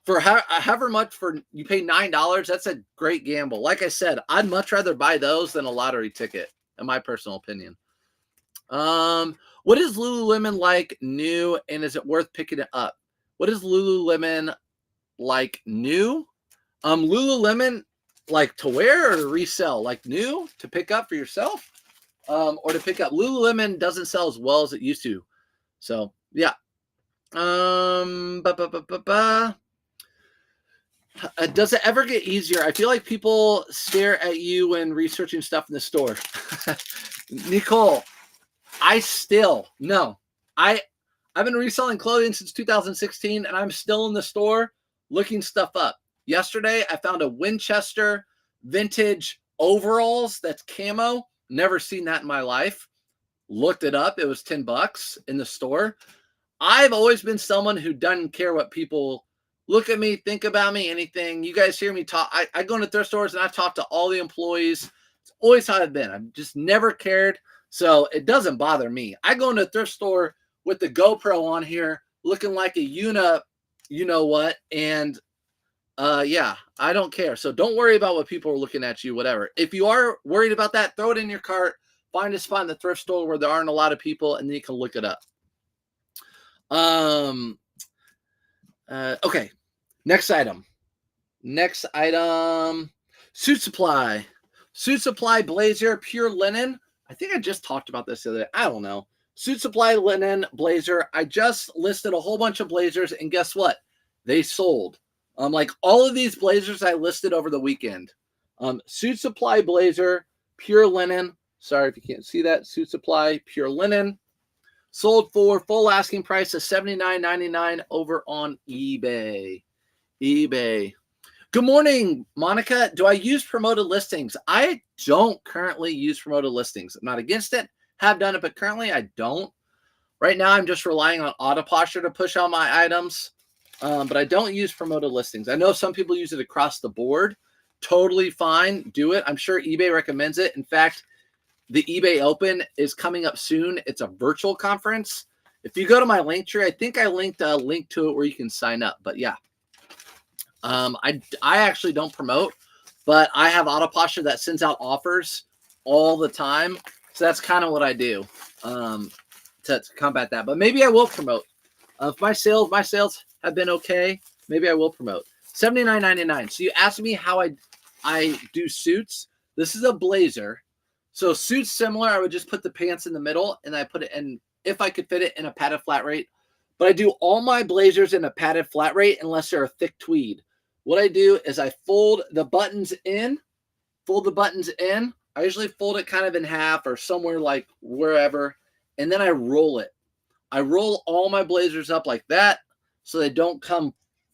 for however much for you pay $9. That's a great gamble. Like I said, I'd much rather buy those than a lottery ticket, in my personal opinion. What is Lululemon like new, and is it worth picking it up? What is Lululemon like new? Lululemon like to wear or to resell? Like new to pick up for yourself, or to pick up. Lululemon doesn't sell as well as it used to, so yeah. Does it ever get easier? I feel like people stare at you when researching stuff in the store. Nicole, I've been reselling clothing since 2016, and I'm still in the store looking stuff up. Yesterday, I found a Winchester vintage overalls that's camo. Never seen that in my life. Looked it up. It was $10 in the store. I've always been someone who doesn't care what people look at me, think about me, anything. You guys hear me talk. I go into thrift stores and I talk to all the employees. It's always how I've been. I've just never cared. So it doesn't bother me. I go into a thrift store with the GoPro on here, looking like a you know what. And yeah, I don't care. So don't worry about what people are looking at you, whatever. If you are worried about that, throw it in your cart. Find a spot in the thrift store where there aren't a lot of people, and then you can look it up. Okay. Next item. Suit Supply. Suit Supply blazer, pure linen. I think I just talked about this the other day. I don't know. Suit Supply linen blazer. I just listed a whole bunch of blazers, and guess what? They sold. Like all of these blazers I listed over the weekend. Suit Supply blazer, pure linen. Sorry if you can't see that. Suit Supply, pure linen. Sold for full asking price of $79.99 over on eBay. Good morning, Monica. Do I use promoted listings? I don't currently use promoted listings. I'm not against it. Have done it, but currently I don't. Right now, I'm just relying on Auto Posture to push out my items, but I don't use promoted listings. I know some people use it across the board. Totally fine. Do it. I'm sure eBay recommends it. In fact, the eBay Open is coming up soon. It's a virtual conference. If you go to my link tree, I think I linked a link to it where you can sign up. But yeah, I actually don't promote, but I have Auto Posture that sends out offers all the time. So that's kind of what I do to combat that. But maybe I will promote. If my sales have been okay, maybe I will promote. $79.99. So you asked me how I do suits. This is a blazer. So suits similar, I would just put the pants in the middle, and I put it in, if I could fit it, in a padded flat rate. But I do all my blazers in a padded flat rate unless they're a thick tweed. What I do is I fold the buttons in. I usually fold it kind of in half or somewhere like wherever, and then I roll it. I roll all my blazers up like that so they don't come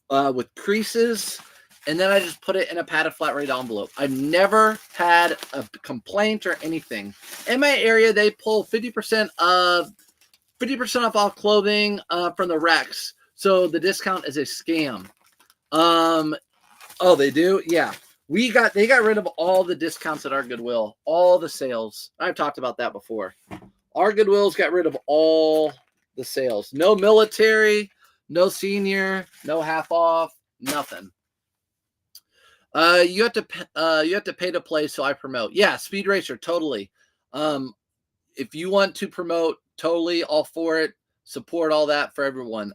with creases. And then I just put it in a padded flat rate envelope. I've never had a complaint or anything. In my area, they pull 50% off all clothing from the Rex. So the discount is a scam. Oh, they do? Yeah. They got rid of all the discounts at our Goodwill, all the sales. I've talked about that before. Our Goodwills got rid of all the sales. No military, no senior, no half off, nothing. You have to pay to play, so I promote. Yeah, Speed Racer, totally. If you want to promote, totally all for it. Support all that for everyone.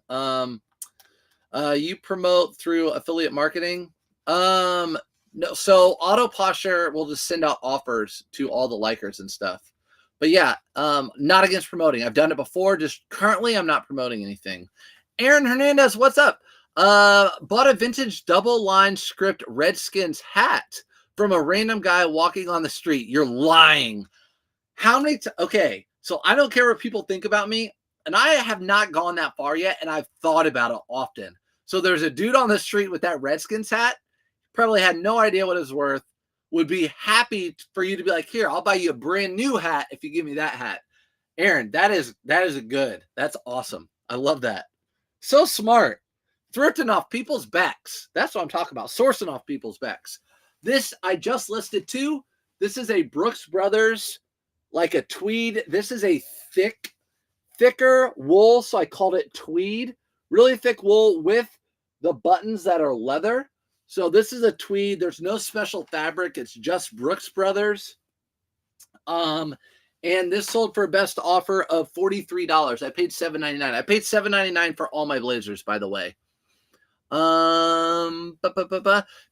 You promote through affiliate marketing? No. So Auto Posture will just send out offers to all the likers and stuff. But yeah, not against promoting. I've done it before. Just currently, I'm not promoting anything. Aaron Hernandez, what's up? Bought a vintage double line script Redskins hat from a random guy walking on the street. You're lying. How many? Okay, so I don't care what people think about me, and I have not gone that far yet, and I've thought about it often. So there's a dude on the street with that Redskins hat. Probably had no idea what it was worth. Would be happy for you to be like, here, I'll buy you a brand new hat if you give me that hat. Aaron, that is a good. That's awesome. I love that. So smart. Thrifting off people's backs. That's what I'm talking about. Sourcing off people's backs. This I just listed too. This is a Brooks Brothers, like a tweed. This is a thicker wool, so I called it tweed. Really thick wool with the buttons that are leather. So this is a tweed. There's no special fabric. It's just Brooks Brothers. And this sold for a best offer of $43. I paid $7.99. I paid $7.99 for all my blazers, by the way.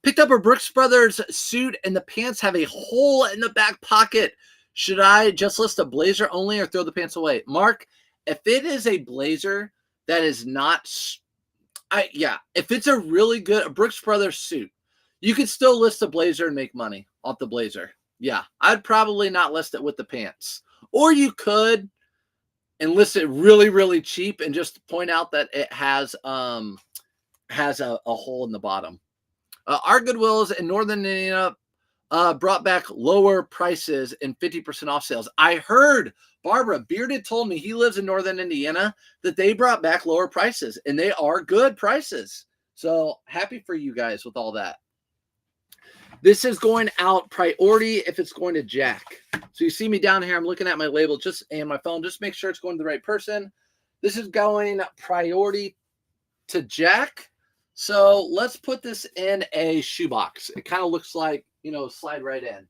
Picked up a Brooks Brothers suit and the pants have a hole in the back pocket. Should I just list a blazer only or throw the pants away? Mark, if it is a blazer that is not, if it's a really good Brooks Brothers suit, you could still list a blazer and make money off the blazer. Yeah, I'd probably not list it with the pants. Or you could and list it really, really cheap and just point out that it has a hole in the bottom. Our Goodwills in Northern Indiana brought back lower prices and 50% off sales. I heard Barbara Bearded told me he lives in Northern Indiana that they brought back lower prices and they are good prices. So happy for you guys with all that. This is going out priority if it's going to Jack. So you see me down here. I'm looking at my label and my phone. Just make sure it's going to the right person. This is going priority to Jack. So let's put this in a shoebox. It kind of looks like, slide right in.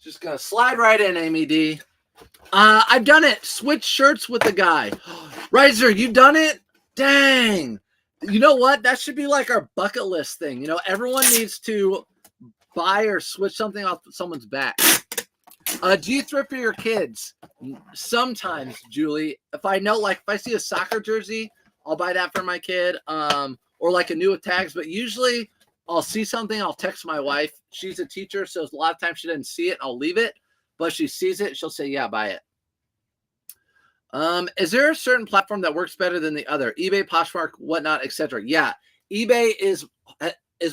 Just going to slide right in, Amy D. I've done it. Switch shirts with the guy. Riser, you done it? Dang. You know what? That should be like our bucket list thing. Everyone needs to buy or switch something off someone's back. Do you thrift for your kids? Sometimes, Julie. If I see a soccer jersey, I'll buy that for my kid. Or like a new with tags. But usually I'll see something, I'll text my wife. She's a teacher, so a lot of times she doesn't see it. I'll leave it. But if she sees it, she'll say, yeah, buy it. Is there a certain platform that works better than the other? eBay, Poshmark, whatnot, etc. Yeah, eBay is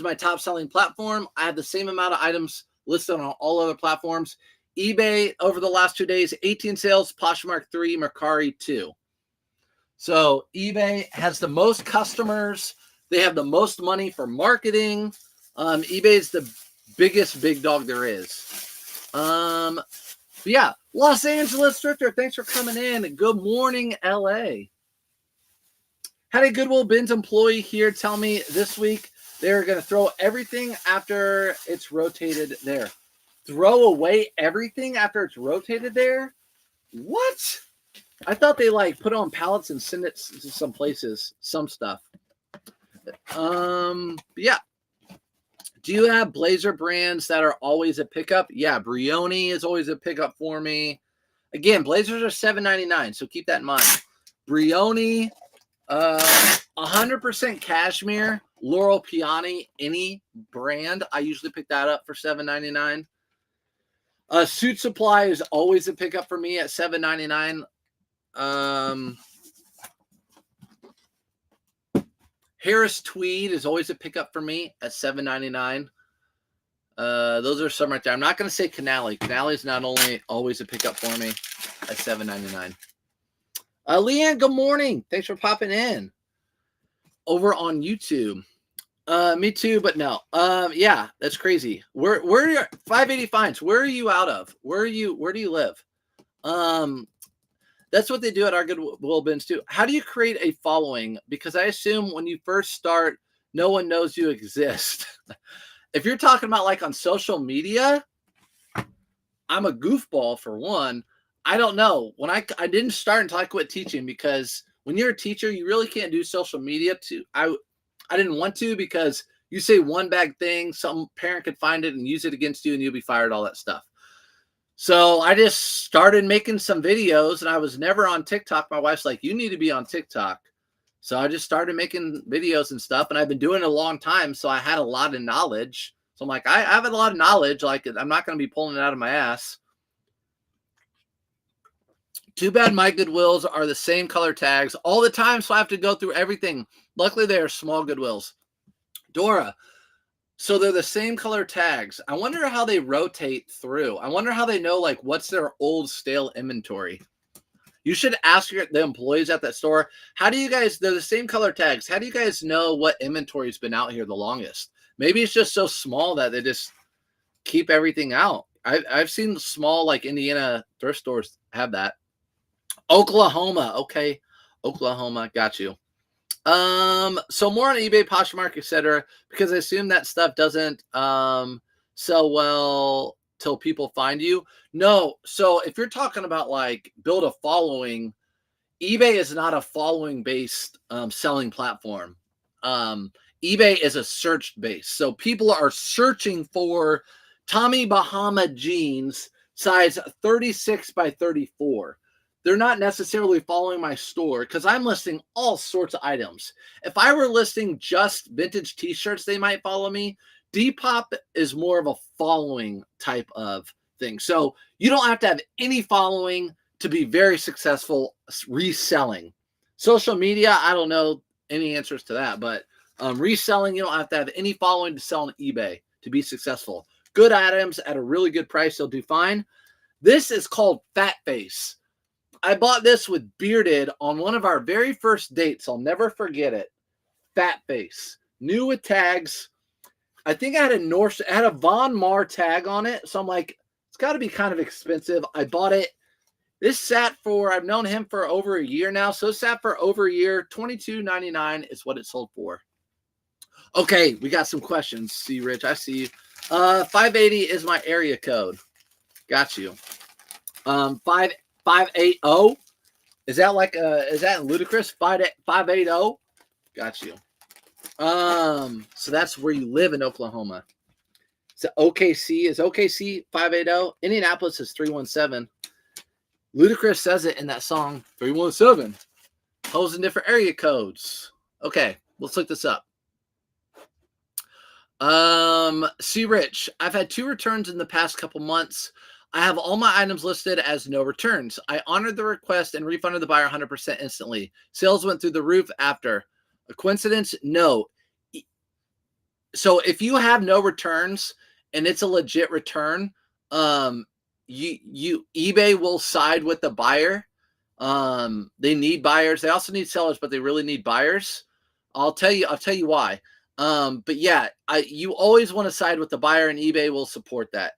my top selling platform. I have the same amount of items listed on all other platforms. eBay over the last 2 days, 18 sales, Poshmark 3, Mercari 2. So eBay has the most customers. They have the most money for marketing. eBay is the biggest big dog there is. Yeah, Los Angeles Thrifter, thanks for coming in. Good morning, LA. Had a Goodwill Bins employee here tell me this week they're going to throw everything after it's rotated there. Throw away everything after it's rotated there? What? I thought they put it on pallets and send it to some places, some stuff. Yeah. Do you have blazer brands that are always a pickup? Yeah, Brioni is always a pickup for me. Again, blazers are $7.99, so keep that in mind. Brioni, 100% cashmere, Laurel Piani, any brand. I usually pick that up for $7.99. Suit Supply is always a pickup for me at $7.99. Harris Tweed is always a pickup for me at $7.99. Those are some right there. I'm not going to say Canali. Canali is not only always a pickup for me at $7.99. Leanne, good morning. Thanks for popping in over on YouTube. Me too, but no. Yeah, that's crazy. Where are your 580 Fines? Where are you out of? Where do you live? That's what they do at our Goodwill Bins too. How do you create a following? Because I assume when you first start, no one knows you exist. If you're talking about on social media, I'm a goofball for one. I don't know. When I didn't start until I quit teaching, because when you're a teacher, you really can't do social media. I didn't want to, because you say one bad thing, some parent could find it and use it against you, and you'll be fired, all that stuff. So I just started making some videos, and I was never on TikTok. My wife's like, you need to be on TikTok. So I just started making videos and stuff, and I've been doing it a long time. So I had a lot of knowledge. So I'm like, I have a lot of knowledge. Like, I'm not going to be pulling it out of my ass. Too bad my Goodwills are the same color tags all the time, so I have to go through everything. Luckily, they are small Goodwills. Dora, so they're the same color tags. I wonder how they rotate through. I wonder how they know, like, what's their old stale inventory. You should ask the employees at that store, how do you guys, they're the same color tags. How do you guys know what inventory's been out here the longest? Maybe it's just so small that they just keep everything out. I've seen small, like, Indiana thrift stores have that. Oklahoma. Okay. Oklahoma. Got you. So more on eBay, Poshmark, etc., because I assume that stuff doesn't sell well till people find you. No. So if you're talking about, like, build a following, eBay is not a following based selling platform. eBay is a search base. So people are searching for Tommy Bahama jeans size 36 by 34. They're not necessarily following my store, because I'm listing all sorts of items. If I were listing just vintage t-shirts, they might follow me. Depop is more of a following type of thing. So you don't have to have any following to be very successful reselling. Social media, I don't know any answers to that, but reselling, you don't have to have any following to sell on eBay to be successful. Good items at a really good price, you'll do fine. This is called Fat Face. I bought this with Bearded on one of our very first dates. I'll never forget it. Fat Face. New with tags. I think I had a Von Mar tag on it. So I'm like, it's got to be kind of expensive. I bought it. This sat for, I've known him for over a year now. So it sat for over a year. $22.99 is what it sold for. Okay, we got some questions. See, Rich, I see you. 580 is my area code. Got you. 580. Is that like is that ludicrous? 580. Got you. So that's where you live in Oklahoma. So OKC is OKC 580. Indianapolis is 317. Ludacris says it in that song 317. Posing different area codes. Okay, let's look this up. See, Rich, I've had 2 returns in the past couple months. I have all my items listed as no returns. I honored the request and refunded the buyer 100% instantly. Sales went through the roof after. A coincidence? No. So if you have no returns and it's a legit return, eBay will side with the buyer. They need buyers. They also need sellers, but they really need buyers. I'll tell you why. But yeah, you always want to side with the buyer, and eBay will support that.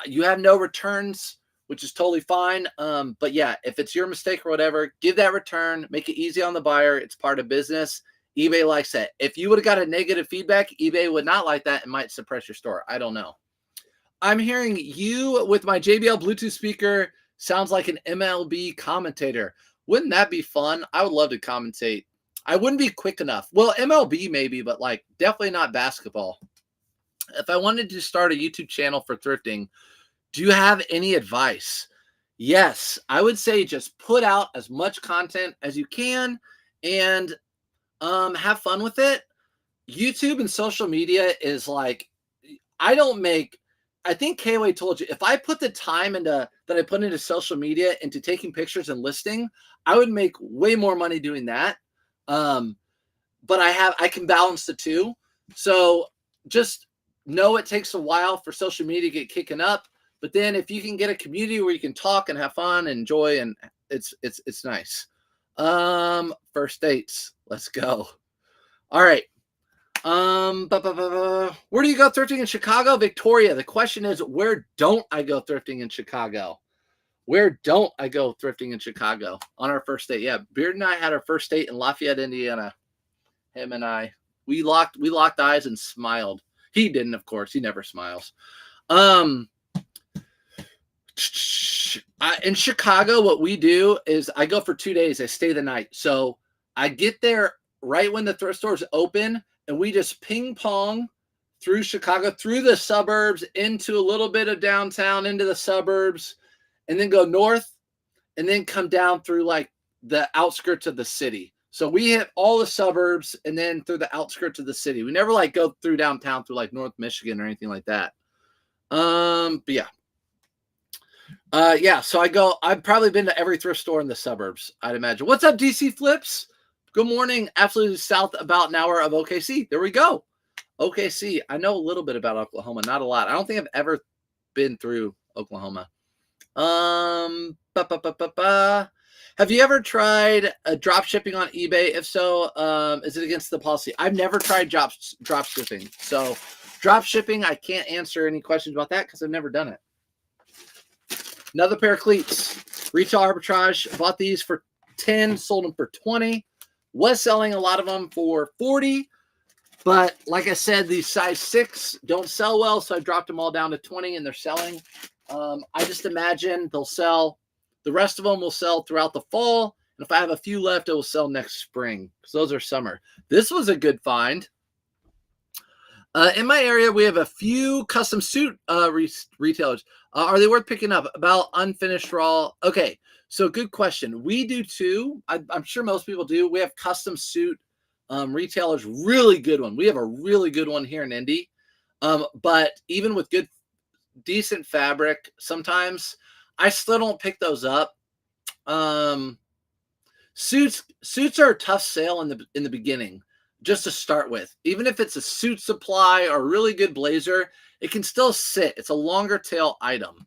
You have no returns, which is totally fine. But yeah, if it's your mistake or whatever, give that return, make it easy on the buyer. It's part of business. eBay likes that. If you would have got a negative feedback, eBay would not like that and might suppress your store. I don't know. I'm hearing you with my JBL Bluetooth speaker. Sounds like an MLB commentator. Wouldn't that be fun? I would love to commentate. I wouldn't be quick enough. Well, MLB maybe, but like definitely not basketball. If I wanted to start a YouTube channel for thrifting, do you have any advice? Yes, I would say just put out as much content as you can and have fun with it. YouTube and social media is like, I think KOA told you, if I put the time that I put into social media, into taking pictures and listing, I would make way more money doing that. But I can balance the two. So just know it takes a while for social media to get kicking up, but then if you can get a community where you can talk and have fun and enjoy, and it's nice. First dates, let's go. All right. Where do you go thrifting in Chicago? Victoria. The question is, where don't I go thrifting in Chicago? Where don't I go thrifting in Chicago on our first date? Yeah, Beard and I had our first date in Lafayette, Indiana. Him and I, we locked eyes and smiled. He didn't, of course. He never smiles. In Chicago, what we do is I go for 2 days. I stay the night. So I get there right when the thrift stores open, and we just ping pong through Chicago, through the suburbs, into a little bit of downtown, into the suburbs, and then go north, and then come down through like the outskirts of the city. So we hit all the suburbs and then through the outskirts of the city. We never like go through downtown through like North Michigan or anything like that. But yeah. Yeah, so I've probably been to every thrift store in the suburbs, I'd imagine. What's up, DC Flips? Good morning. Absolutely south about an hour of OKC. There we go. OKC. I know a little bit about Oklahoma, not a lot. I don't think I've ever been through Oklahoma. Have you ever tried drop shipping on eBay? If so, is it against the policy? I've never tried drop shipping. So drop shipping, I can't answer any questions about that because I've never done it. Another pair of cleats. Retail arbitrage. Bought these for 10, sold them for 20. Was selling a lot of them for 40. But like I said, these size 6 don't sell well, so I dropped them all down to 20 and they're selling. I just imagine they'll sell. The rest of them will sell throughout the fall. And if I have a few left, it will sell next spring because those are summer. This was a good find. In my area, we have a few custom suit retailers. Are they worth picking up? About unfinished raw. Okay, so good question. We do too. I'm sure most people do. We have custom suit retailers. Really good one. We have a really good one here in Indy. But even with good, decent fabric, sometimes I still don't pick those up. Suits are a tough sale in the beginning. Just to start with, even if it's a suit supply or a really good blazer, it can still sit. It's a longer tail item.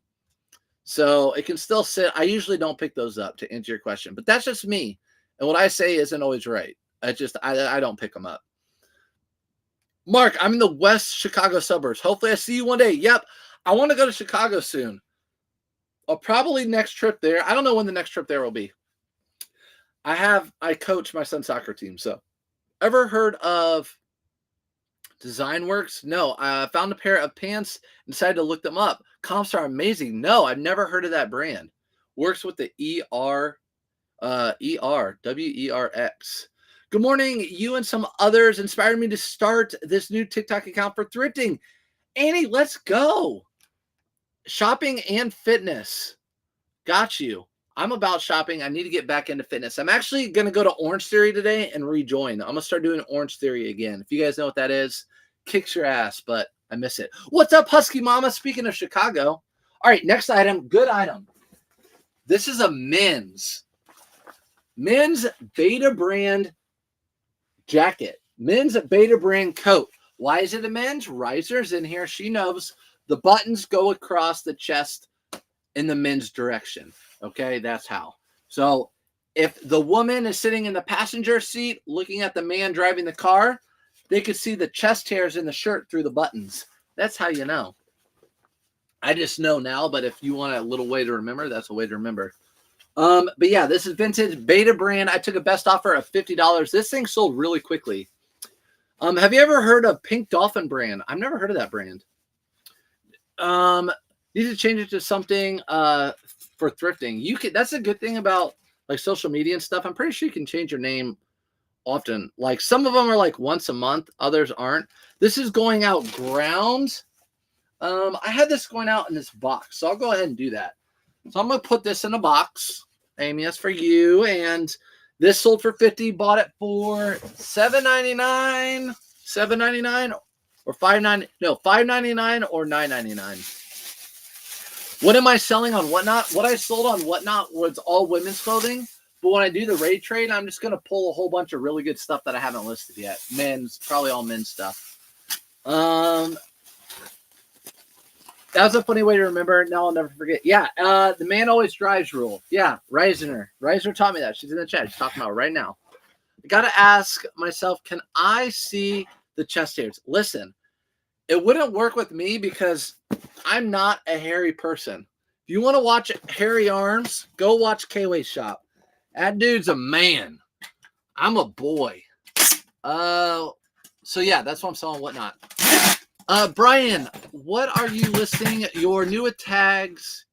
So it can still sit. I usually don't pick those up to answer your question, but that's just me. And what I say isn't always right. I don't pick them up. Mark, I'm in the West Chicago suburbs. Hopefully I see you one day. Yep. I want to go to Chicago soon. Probably next trip there. I don't know when the next trip there will be. I coach my son's soccer team, so. Ever heard of Design Works? No. I found a pair of pants and decided to look them up. Comps are amazing. No, I've never heard of that brand. Works with the WERX. Good morning. You and some others inspired me to start this new TikTok account for thrifting. Annie, let's go. Shopping and fitness. Got you. I'm about shopping. I need to get back into fitness. I'm actually going to go to Orange Theory today and rejoin. I'm going to start doing Orange Theory again. If you guys know what that is, kicks your ass, but I miss it. What's up, Husky Mama? Speaking of Chicago. All right, next item. Good item. This is a men's Beta brand jacket. Men's Beta brand coat. Why is it a men's? Riser's in here. She knows. The buttons go across the chest in the men's direction. Okay, that's how. So if the woman is sitting in the passenger seat looking at the man driving the car, they could see the chest hairs in the shirt through the buttons. That's how you know. I just know now, but if you want a little way to remember, that's a way to remember. But yeah, this is vintage Beta brand. I took a best offer of $50. This thing sold really quickly. Have you ever heard of Pink Dolphin brand? I've never heard of that brand. Need to change it to something for thrifting. You can. That's a good thing about like social media and stuff. I'm pretty sure you can change your name often. Like some of them are like once a month, others aren't. This is going out ground. I had this going out in this box, so I'll go ahead and do that. So I'm gonna put this in a box. Amy, that's for you. And this sold for $50. Bought it for $7.99, $7.99, or $5.99. No, $5.99 or $9.99. What am I selling on Whatnot? What I sold on Whatnot was all women's clothing. But when I do the raid trade, I'm just going to pull a whole bunch of really good stuff that I haven't listed yet. Men's, probably all men's stuff. That was a funny way to remember. Now I'll never forget. Yeah, the man always drives rule. Yeah, Reisner. Reisner taught me that. She's in the chat. She's talking about it right now. I got to ask myself, can I see the chest hairs? Listen, it wouldn't work with me because I'm not a hairy person. If you want to watch hairy arms, go watch K-Way's shop. That dude's a man. I'm a boy. So yeah, that's what I'm selling Whatnot. Brian, what are you listing? Your new tags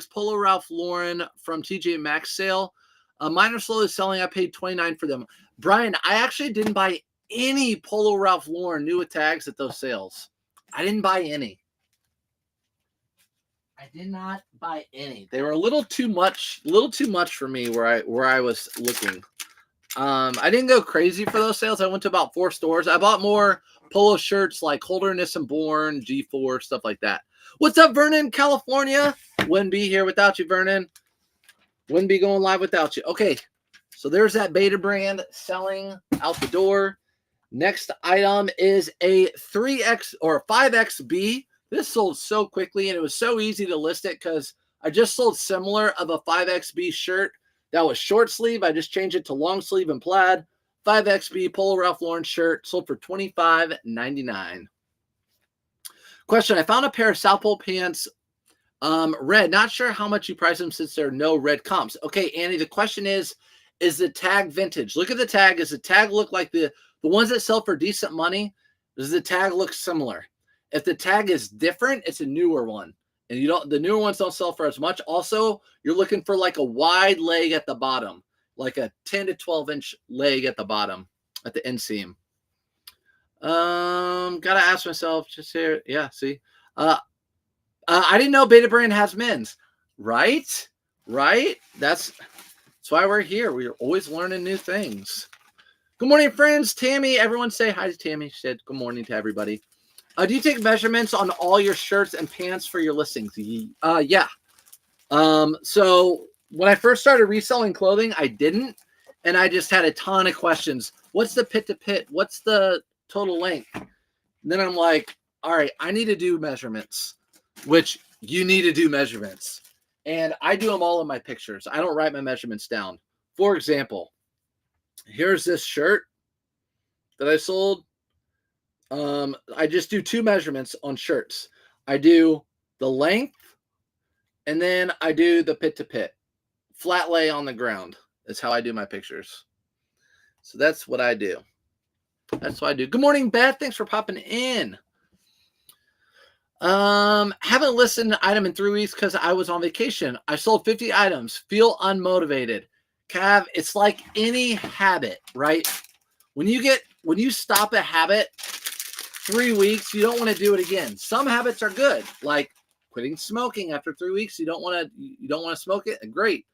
Polo Ralph Lauren from TJ Maxx sale. Mine are slowly selling. I paid $29 for them. Brian, I actually didn't buy any Polo Ralph Lauren new tags at those sales. I didn't buy any. I did not buy any. They were a little too much for me where I was looking. I didn't go crazy for those sales. I went to about 4 stores. I bought more polo shirts like Holderness and Born, G4, stuff like that. What's up, Vernon, California? Wouldn't be here without you, Vernon. Wouldn't be going live without you. Okay, so there's that beta brand selling out the door. Next item is a 3X or a 5XB. This sold so quickly, and it was so easy to list it because I just sold similar of a 5XB shirt that was short sleeve. I just changed it to long sleeve and plaid. 5XB Polo Ralph Lauren shirt sold for $25.99. Question: I found a pair of South Pole pants, red. Not sure how much you price them since there are no red comps. Okay, Annie, the question is the tag vintage? Look at the tag. Does the tag look like the ones that sell for decent money? Does the tag look similar? If the tag is different, it's a newer one. And the newer ones don't sell for as much. Also, you're looking for like a wide leg at the bottom, like a 10 to 12 inch leg at the bottom, at the inseam. Gotta ask myself just here. Yeah, see. I didn't know Beta Brand has men's. Right? That's why we're here. We're always learning new things. Good morning, friends. Tammy, everyone say hi to Tammy. She said good morning to everybody. Do you take measurements on all your shirts and pants for your listings? Yeah. So when I first started reselling clothing, I didn't, and I just had a ton of questions. What's the pit to pit? What's the total length? And then I'm like, all right, I need to do measurements, which you need to do measurements. And I do them all in my pictures. I don't write my measurements down. For example, here's this shirt that I sold. I just do 2 measurements on shirts. I do the length, and then I do the pit to pit. Flat lay on the ground is how I do my pictures. So that's what I do. Good morning, Beth. Thanks for popping in. Haven't listed an item in 3 weeks because I was on vacation. I sold 50 items. Feel unmotivated. Cav, it's like any habit, right? When you stop a habit 3 weeks, you don't want to do it again. Some habits are good, like quitting smoking after 3 weeks. You don't want to smoke it. Great.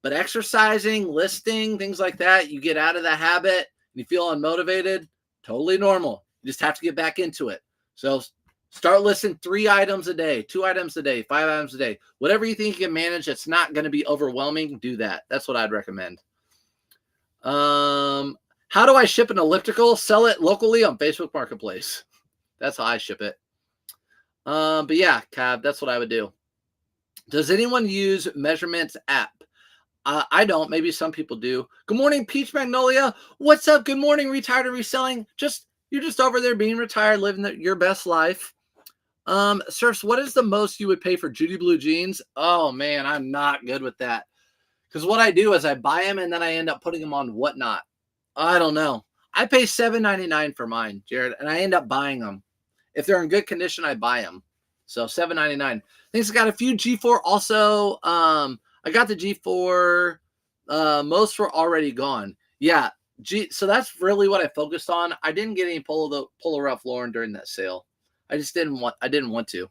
But exercising, listing, things like that, you get out of the habit, you feel unmotivated, totally normal. You just have to get back into it. So start listing 3 items a day, 2 items a day, 5 items a day. Whatever you think you can manage that's not going to be overwhelming, do that. That's what I'd recommend. How do I ship an elliptical? Sell it locally on Facebook Marketplace. That's how I ship it. But yeah, Cav, that's what I would do. Does anyone use measurements app? I don't. Maybe some people do. Good morning, Peach Magnolia. What's up? Good morning, Retired and Reselling. You're just over there being retired, living your best life. Surfs, what is the most you would pay for Judy Blue jeans? Oh man, I'm not good with that. Because what I do is I buy them and then I end up putting them on Whatnot. I don't know. I pay $7.99 for mine, Jared, and I end up buying them. If they're in good condition, I buy them. So $7.99. Thanks. I got a few G4. Also, I got the G4. Most were already gone. Yeah. So that's really what I focused on. I didn't get any Polo Ralph Lauren during that sale. I didn't want to.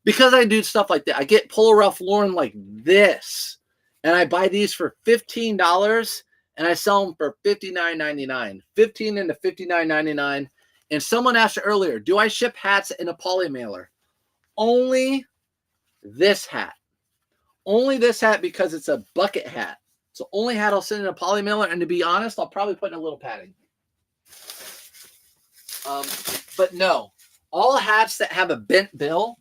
Because I do stuff like that. I get Polo Ralph Lauren like this. And I buy these for $15 and I sell them for $59.99. $15 into $59.99. And someone asked earlier, do I ship hats in a poly mailer? Only this hat. Only this hat because it's a bucket hat. It's the only hat I'll send in a poly mailer. And to be honest, I'll probably put in a little padding. But no, all hats that have a bent bill.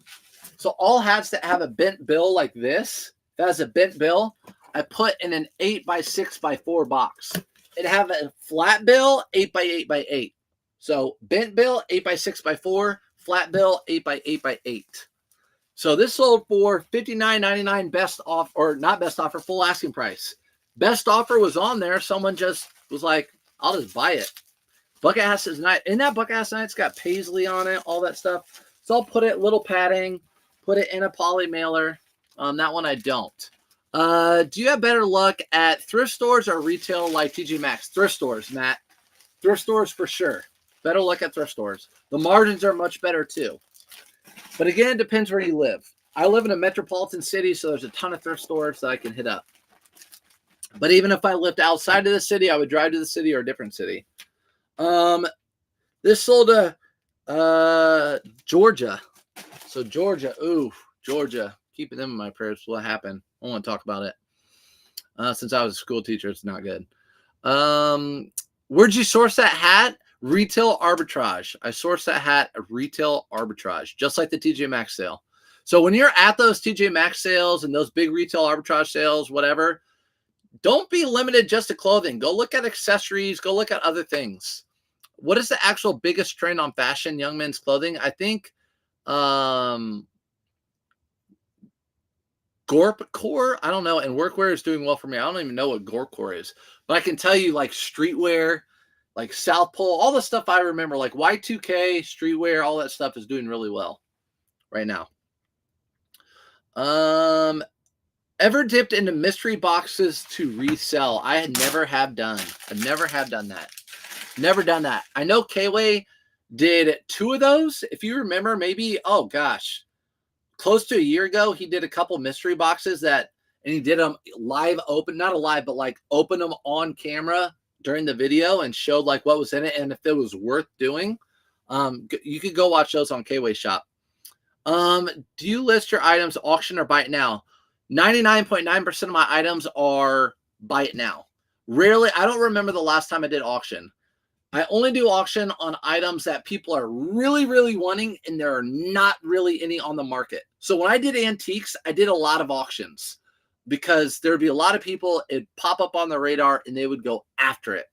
So all hats that have a bent bill like this, that has a bent bill, I put in an 8x6x4 box. It have a flat bill, 8x8x8. So bent bill, 8x6x4, flat bill, 8x8x8. So this sold for $59.99 best off, or not best offer, full asking price. Best offer was on there. Someone just was like, I'll just buy it. Bucket House is nice. In that Bucket House, it's got paisley on it, all that stuff. So I'll put it, little padding, put it in a poly mailer. That one I don't. Do you have better luck at thrift stores or retail like TJ Maxx? Thrift stores, Matt. Thrift stores for sure. Better luck at thrift stores. The margins are much better too. But again, it depends where you live. I live in a metropolitan city, so there's a ton of thrift stores that I can hit up. But even if I lived outside of the city, I would drive to the city or a different city. This sold to Georgia. So Georgia, Georgia. Keeping them in my prayers. What happened? I don't want to talk about it. Since I was a school teacher, it's not good. Where'd you source that hat? Retail arbitrage. I sourced that hat at retail arbitrage, just like the TJ Maxx sale. So when you're at those TJ Maxx sales and those big retail arbitrage sales, whatever, don't be limited just to clothing. Go look at accessories. Go look at other things. What is the actual biggest trend on fashion, young men's clothing? I think Gorpcore, I don't know, and workwear is doing well for me. I don't even know what Gorpcore is, but I can tell you like streetwear, like South Pole, all the stuff I remember, like Y2K, streetwear, all that stuff is doing really well right now. Ever dipped into mystery boxes to resell? I never have done. I've never have done that. Never done that. I know K-Way did 2 of those. If you remember, maybe, oh gosh, close to a year ago, he did a couple mystery boxes and he did them live open, not a live, but like open them on camera during the video and showed like what was in it and if it was worth doing. You could go watch those on K-Way Shop. Do you list your items auction or buy it now? 99.9% of my items are buy it now. Rarely, I don't remember the last time I did auction. I only do auction on items that people are really, really wanting and there are not really any on the market. So when I did antiques, I did a lot of auctions because there would be a lot of people, it'd pop up on the radar and they would go after it.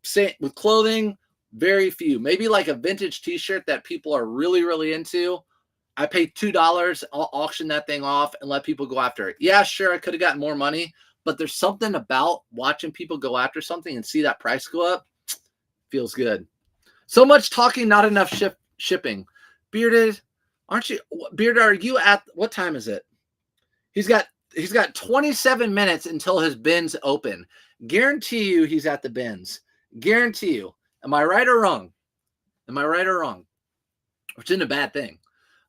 Say with clothing, very few. Maybe like a vintage t-shirt that people are really, really into. I paid $2. I'll auction that thing off and let people go after it. Yeah, sure, I could have gotten more money, but there's something about watching people go after something and see that price go up. Feels good. So much talking, not enough shipping. Bearded, aren't you? Bearded, are you at, what time is it? He's got 27 minutes until his bins open. Guarantee you he's at the bins. Guarantee you. Am I right or wrong? Am I right or wrong? Which isn't a bad thing.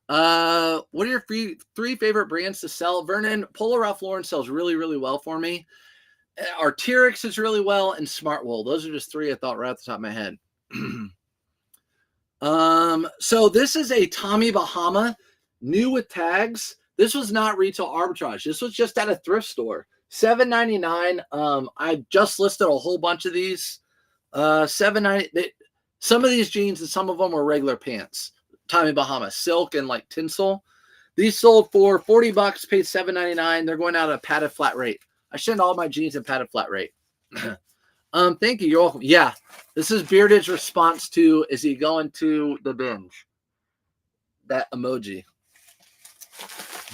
What are your 3 favorite brands to sell? Vernon, Polo Ralph Lauren sells really, really well for me. Arc'teryx is really well, and Smartwool. Those are just 3 I thought right off the top of my head. So this is a Tommy Bahama, new with tags. This was not retail arbitrage. This was just at a thrift store. $7.99. I just listed a whole bunch of these. $7.99. Some of these jeans and some of them were regular pants. Tommy Bahama, silk and like tinsel. These sold for $40, paid $7.99. They're going out at a padded flat rate. I send all my jeans in padded flat rate. Thank you. You're welcome. Yeah, this is Bearded's response to, is he going to the binge? That emoji.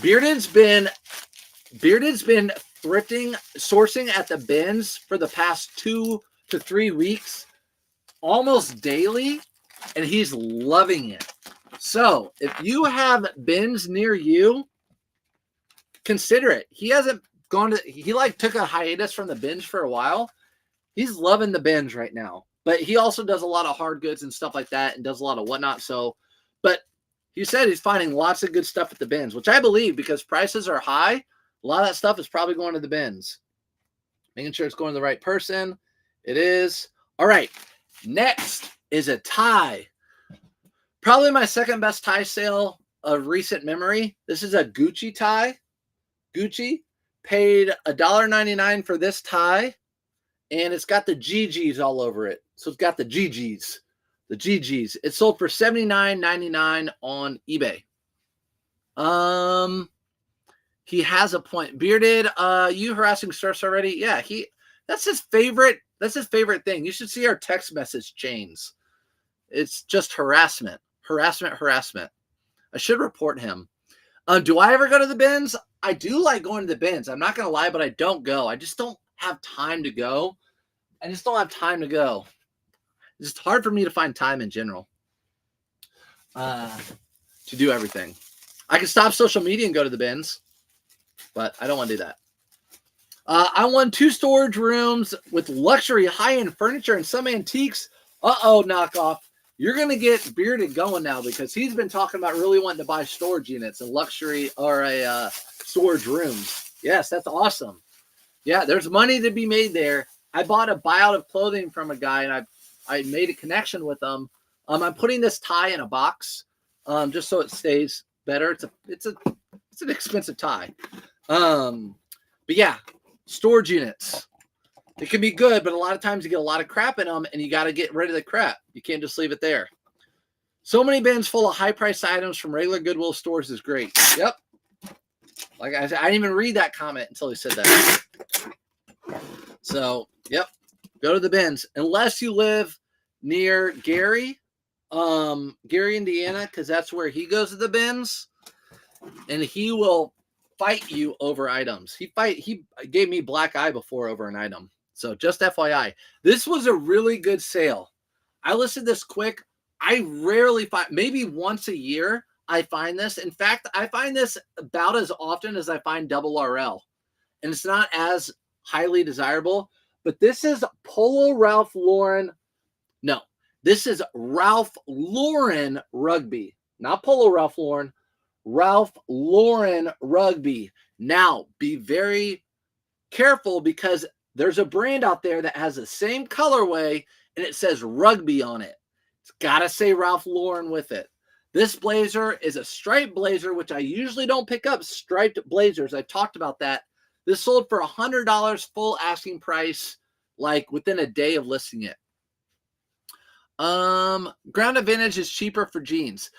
Bearded's been thrifting, sourcing at the bins for the past 2 to 3 weeks, almost daily, and he's loving it. So if you have bins near you, consider it. He hasn't gone to, he like took a hiatus from the binge for a while. He's loving the binge right now, but he also does a lot of hard goods and stuff like that and does a lot of whatnot. So, but he said he's finding lots of good stuff at the bins, which I believe because prices are high. A lot of that stuff is probably going to the bins. Making sure it's going to the right person. It is. All right. Next is a tie. Probably my second best tie sale of recent memory. This is a Gucci tie. Gucci paid $1.99 for this tie, and it's got the GGs all over it. So it's got the GGs. The GGs. It sold for $79.99 on eBay. He has a point. Bearded, you harassing surfs already? Yeah, that's his favorite. That's his favorite thing. You should see our text message chains. It's just harassment. Harassment. I should report him. Do I ever go to the bins? I do like going to the bins. I'm not going to lie, but I don't go. I just don't have time to go. It's just hard for me to find time in general to do everything. I can stop social media and go to the bins, but I don't want to do that. I won 2 storage rooms with luxury high-end furniture and some antiques. Uh-oh, knockoff. You're going to get Bearded going now because he's been talking about really wanting to buy storage units and luxury or storage rooms. Yes, that's awesome. Yeah, there's money to be made there. I bought a buyout of clothing from a guy, and I made a connection with them. I'm putting this tie in a box just so it stays better. It's an expensive tie. But yeah, storage units. It can be good, but a lot of times you get a lot of crap in them, and you got to get rid of the crap. You can't just leave it there. So many bins full of high-priced items from regular Goodwill stores is great. Yep. Like I said, I didn't even read that comment until he said that. So, yep. Go to the bins. Unless you live near Gary, Indiana, because that's where he goes to the bins, and he will fight you over items. He gave me black eye before over an item. So just FYI, this was a really good sale. I listed this quick. I rarely find, maybe once a year, I find this. In fact, I find this about as often as I find double RL. And it's not as highly desirable, but this is Polo Ralph Lauren. No, this is Ralph Lauren Rugby, not Polo Ralph Lauren, Ralph Lauren Rugby. Now, be very careful because there's a brand out there that has the same colorway and it says Rugby on it. It's got to say Ralph Lauren with it. This blazer is a striped blazer, which I usually don't pick up striped blazers. I talked about that. This sold for $100 full asking price, like within a day of listing it. Ground Advantage is cheaper for jeans.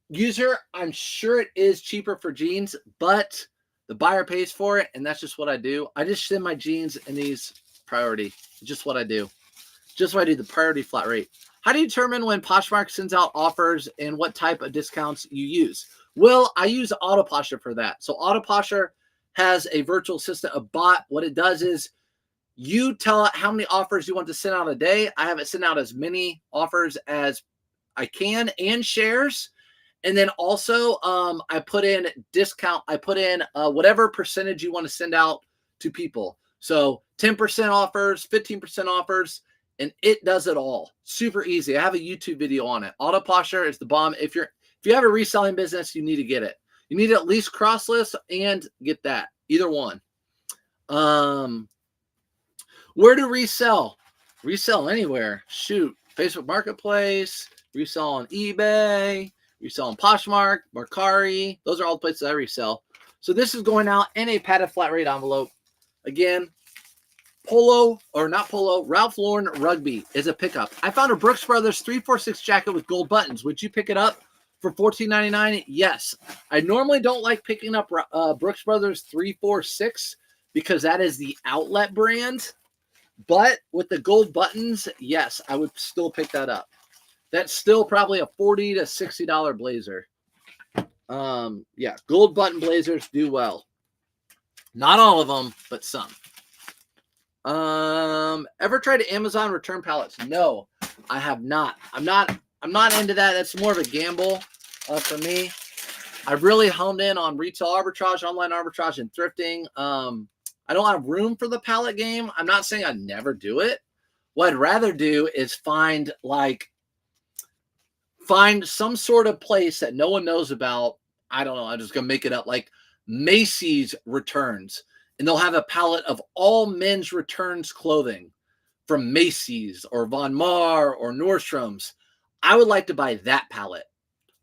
User, I'm sure it is cheaper for jeans, but the buyer pays for it, and that's just what I do. I just send my jeans in these priority. Just what I do. Just what I do, the priority flat rate. How do you determine when Poshmark sends out offers and what type of discounts you use? Well, I use Autoposher for that. So Autoposher has a virtual assistant, a bot. What it does is you tell it how many offers you want to send out a day. I have it send out as many offers as I can and shares. And then also I put in discount. I put in whatever percentage you want to send out to people. So 10% offers, 15% offers, and it does it all. Super easy. I have a YouTube video on it. Autoposher is the bomb. If you have a reselling business, you need to get it. You need to at least cross list and get that. Either one. Where to resell? Resell anywhere. Shoot. Facebook Marketplace. Resell on eBay. Resell on Poshmark. Mercari. Those are all the places I resell. So this is going out in a padded flat rate envelope. Again, Ralph Lauren Rugby is a pickup. I found a Brooks Brothers 346 jacket with gold buttons. Would you pick it up for $14.99? Yes. I normally don't like picking up Brooks Brothers 346 because that is the outlet brand. But with the gold buttons, yes, I would still pick that up. That's still probably a $40 to $60 blazer. Yeah, gold button blazers do well. Not all of them, but some. Ever tried to Amazon return pallets? No, I have not. I'm not into that. That's more of a gamble for me. I've really honed in on retail arbitrage, online arbitrage, and thrifting. I don't have room for the pallet game. I'm not saying I'd never do it. What I'd rather do is find some sort of place that no one knows about. I don't know. I'm just going to make it up. Like Macy's returns. And they'll have a pallet of all men's returns clothing from Macy's or Von Maur or Nordstrom's. I would like to buy that pallet.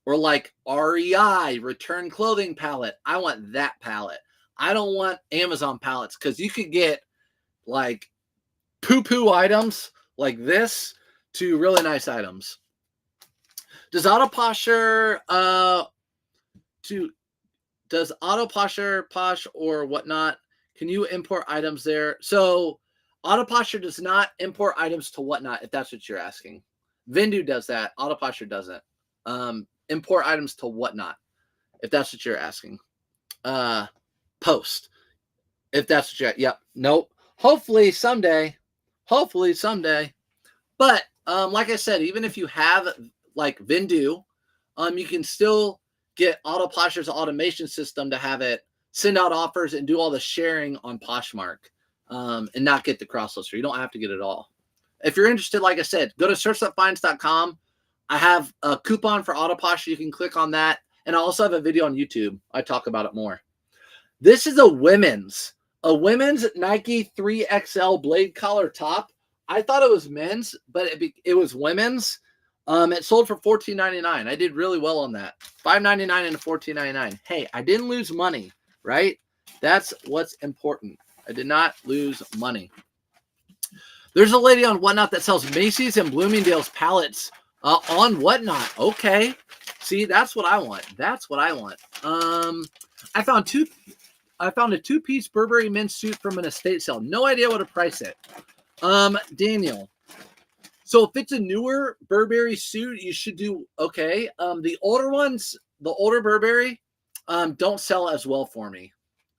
Or like REI return clothing pallet. I want that pallet. I don't want Amazon pallets because you could get like poo-poo items like this to really nice items. Does Autoposher Posh or whatnot? Can you import items there? So Autoposher does not import items to whatnot, if that's what you're asking. Vendu does that. Autoposher doesn't. Import items to whatnot, if that's what you're asking. Post, if that's what you're, yep. Nope. Hopefully someday. But Like I said, even if you have like Vindu, you can still get Autoposhmark's automation system to have it send out offers and do all the sharing on Poshmark, and not get the cross-lister. You don't have to get it all. If you're interested, like I said, go to searchthatfinds.com. I have a coupon for Autoposh. You can click on that. And I also have a video on YouTube. I talk about it more. This is a women's Nike 3XL blade collar top. I thought it was men's, but it was women's. It sold for $14.99. I did really well on that. $5.99 and $14.99. Hey, I didn't lose money, right? That's what's important. I did not lose money. There's a lady on Whatnot that sells Macy's and Bloomingdale's palettes on Whatnot. Okay. See, that's what I want. That's what I want. I found a two-piece Burberry men's suit from an estate sale. No idea what to price it. Daniel. So if it's a newer Burberry suit, you should do okay. The older ones, the older Burberry, don't sell as well for me.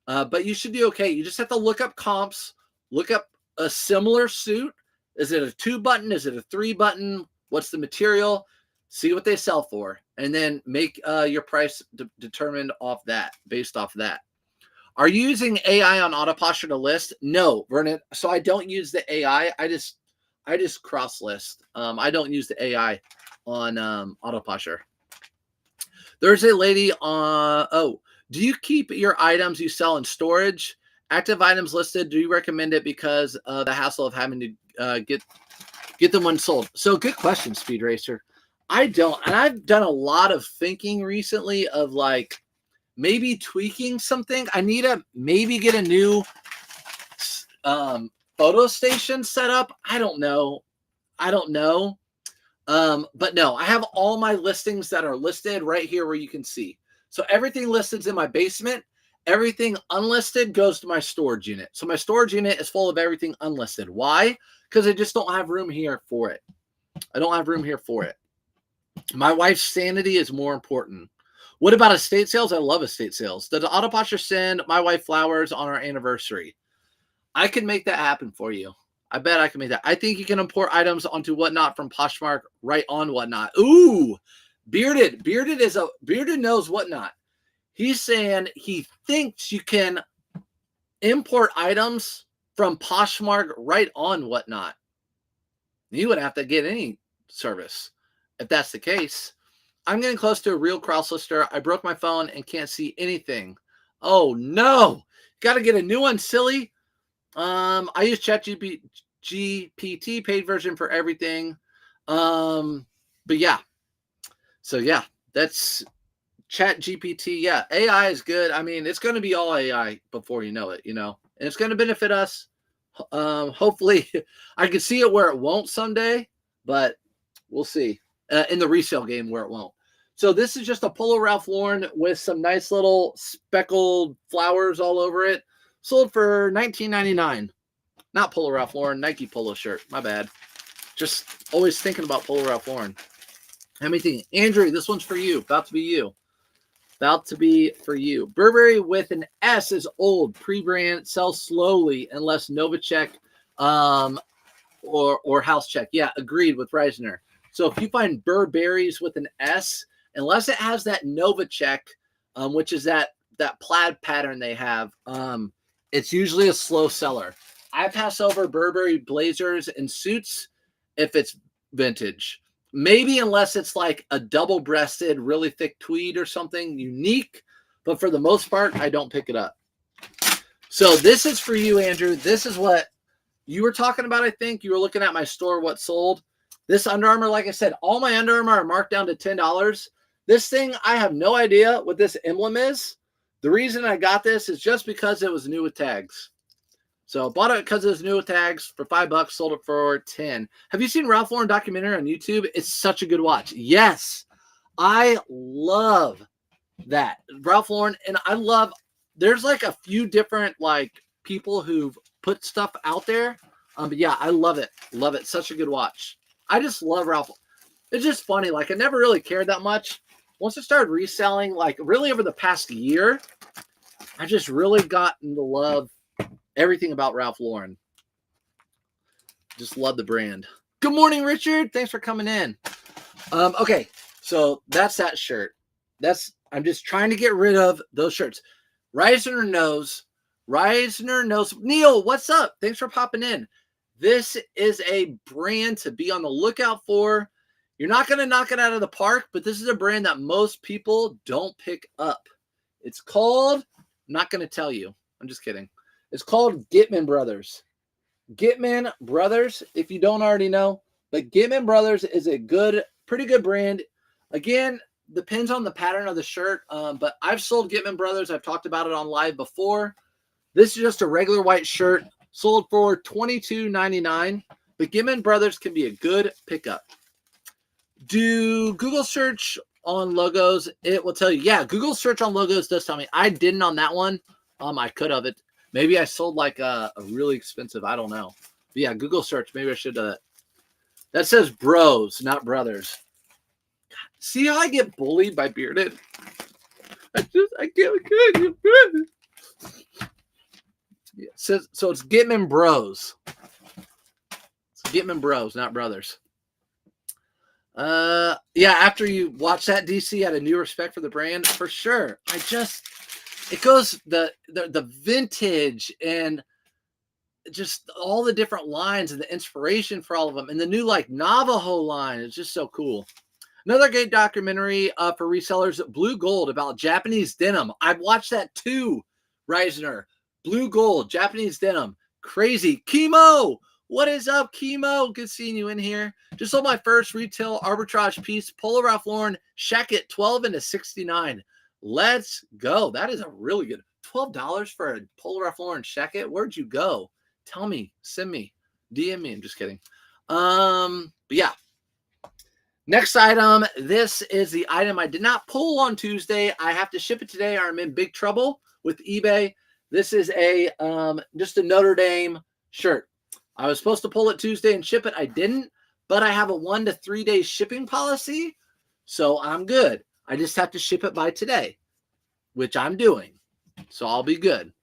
But you should do okay. You just have to look up comps, look up a similar suit. Is it a 2-button? Is it a 3-button? What's the material? See what they sell for, and then make your price determined off that, based off that. Are you using AI on Autoposher to list? No, Vernon. So I don't use the AI. I just cross list. I don't use the AI on Autoposher. There's a lady on. Oh, do you keep your items you sell in storage? Active items listed. Do you recommend it because the hassle of having to get them unsold? So good question, Speed Racer. I don't, and I've done a lot of thinking recently of like maybe tweaking something. I need to maybe get a new photo station set up. I don't know. But no, I have all my listings that are listed right here where you can see. So everything listed is in my basement. Everything unlisted goes to my storage unit. So my storage unit is full of everything unlisted. Why? Because I just don't have room here for it. I don't have room here for it. My wife's sanity is more important. What about estate sales? I love estate sales. Does the Autoposher send my wife flowers on our anniversary? I can make that happen for you. I bet I can make that. I think you can import items onto Whatnot from Poshmark right on Whatnot. Ooh, Bearded. Bearded knows Whatnot. He's saying he thinks you can import items from Poshmark right on Whatnot. You wouldn't have to get any service if that's the case. I'm getting close to a real cross-lister. I broke my phone and can't see anything. Oh, no. Got to get a new one, silly. I use ChatGPT, paid version for everything. But yeah. So, yeah, that's ChatGPT. Yeah, AI is good. I mean, it's going to be all AI before you know it, you know. And it's going to benefit us. Hopefully, I can see it where it won't someday, but we'll see. In the resale game where it won't. So this is just a Polo Ralph Lauren with some nice little speckled flowers all over it. Sold for $19.99. Not Polo Ralph Lauren, Nike polo shirt. My bad. Just always thinking about Polo Ralph Lauren. How many things? Andrew, this one's for you. About to be you. About to be for you. Burberry with an S is old. Pre-brand. Sells slowly unless Novacek or House Check. Yeah, agreed with Reisner. So if you find Burberry's with an S, unless it has that Novacek, which is that plaid pattern they have, it's usually a slow seller. I pass over Burberry blazers and suits if it's vintage. Maybe unless it's like a double-breasted, really thick tweed or something unique. But for the most part, I don't pick it up. So this is for you, Andrew. This is what you were talking about, I think. You were looking at my store, what sold. This Under Armour, like I said, all my Under Armour are marked down to $10. This thing, I have no idea what this emblem is. The reason I got this is just because it was new with tags. So I bought it because it was new with tags for $5, sold it for 10. Have you seen Ralph Lauren documentary on YouTube? It's such a good watch. Yes, I love that. Ralph Lauren, and I love, there's like a few different like people who've put stuff out there. But yeah, I love it. Love it. Such a good watch. I just love Ralph. It's just funny. Like, I never really cared that much. Once I started reselling, like, really over the past year, I just really gotten to love everything about Ralph Lauren. Just love the brand. Good morning, Richard. Thanks for coming in. Okay, so that's that shirt. I'm just trying to get rid of those shirts. Reisner knows. Reisner knows. Neil, what's up? Thanks for popping in. This is a brand to be on the lookout for. You're not going to knock it out of the park, but this is a brand that most people don't pick up. It's called, I'm not going to tell you. I'm just kidding. It's called Gitman Brothers. Gitman Brothers, if you don't already know, but Gitman Brothers is a pretty good brand. Again, depends on the pattern of the shirt, but I've sold Gitman Brothers. I've talked about it on live before. This is just a regular white shirt, sold for $22.99, but Gitman Brothers can be a good pickup. Do Google search on logos, it will tell you. Yeah, Google search on logos does tell me. I didn't on that one. I could have it. Maybe I sold like a really expensive, I don't know. But yeah, Google search. Maybe I should. That says bros, not brothers. See how I get bullied by Bearded? I can't. Yeah, so it's Gitman Bros. It's Gitman Bros, not brothers. Yeah, after you watch that, DC had a new respect for the brand for sure. It goes the vintage and just all the different lines and the inspiration for all of them, and the new like Navajo line is just so cool. Another great documentary for resellers, Blue Gold, about Japanese denim. I've watched that too, Reisner. Blue Gold, Japanese denim. Crazy. Chemo, what is up, Chemo? Good seeing you in here. Just sold my first retail arbitrage piece, Polo Ralph Lauren, Shacket 12 into 69. Let's go. That is a really good $12 for a Polo Ralph Lauren Shacket. Where'd you go? Tell me, send me, DM me. I'm just kidding. But yeah. Next item. This is the item I did not pull on Tuesday. I have to ship it today or I'm in big trouble with eBay. This is just a Notre Dame shirt. I was supposed to pull it Tuesday and ship it. I didn't, but I have a 1 to 3 day shipping policy, so I'm good. I just have to ship it by today, which I'm doing, so I'll be good.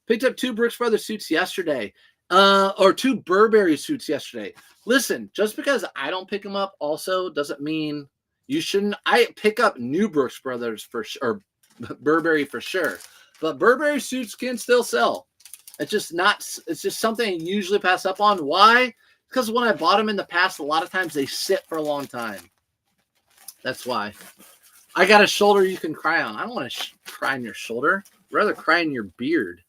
Picked up 2 Brooks Brothers suits yesterday, or 2 Burberry suits yesterday. Listen, just because I don't pick them up also doesn't mean you shouldn't. I pick up new Brooks Brothers or Burberry for sure, but Burberry suits can still sell. It's just something I usually pass up on. Why? Because when I bought them in the past, a lot of times they sit for a long time. That's why. I got a shoulder you can cry on. I don't want to cry on your shoulder. I'd rather cry in your beard.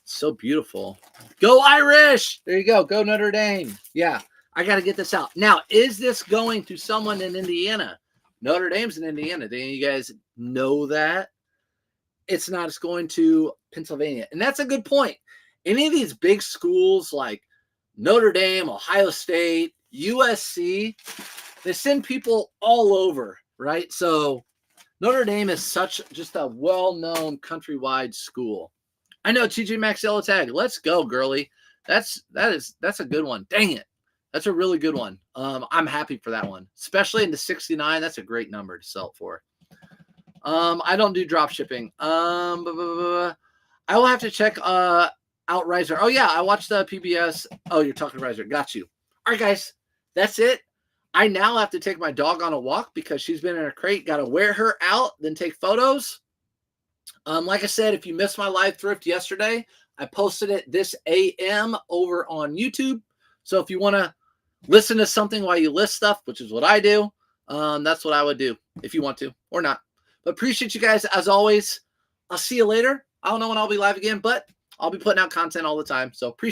It's so beautiful. Go Irish! There you go. Go Notre Dame. Yeah, I got to get this out. Now, is this going to someone in Indiana? Notre Dame's in Indiana. Do you guys know that? It's not. It's going to Pennsylvania. And that's a good point. Any of these big schools like Notre Dame, Ohio State, USC, they send people all over, right? So Notre Dame is just a well-known countrywide school. I know, TJ Maxx Yellow Tag. Let's go, girly. That's a good one. Dang it. That's a really good one. I'm happy for that one, especially into 69. That's a great number to sell it for. I don't do drop shipping. I will have to check out Riser. Oh yeah, I watched the PBS. Oh, you're talking Riser. Got you. All right, guys, that's it. I now have to take my dog on a walk because she's been in a crate. Got to wear her out, then take photos. Like I said, if you missed my live thrift yesterday, I posted it this AM over on YouTube. So if you want to listen to something while you list stuff, which is what I do, that's what I would do if you want to or not. But appreciate you guys as always. I'll see you later. I don't know when I'll be live again, but I'll be putting out content all the time. So appreciate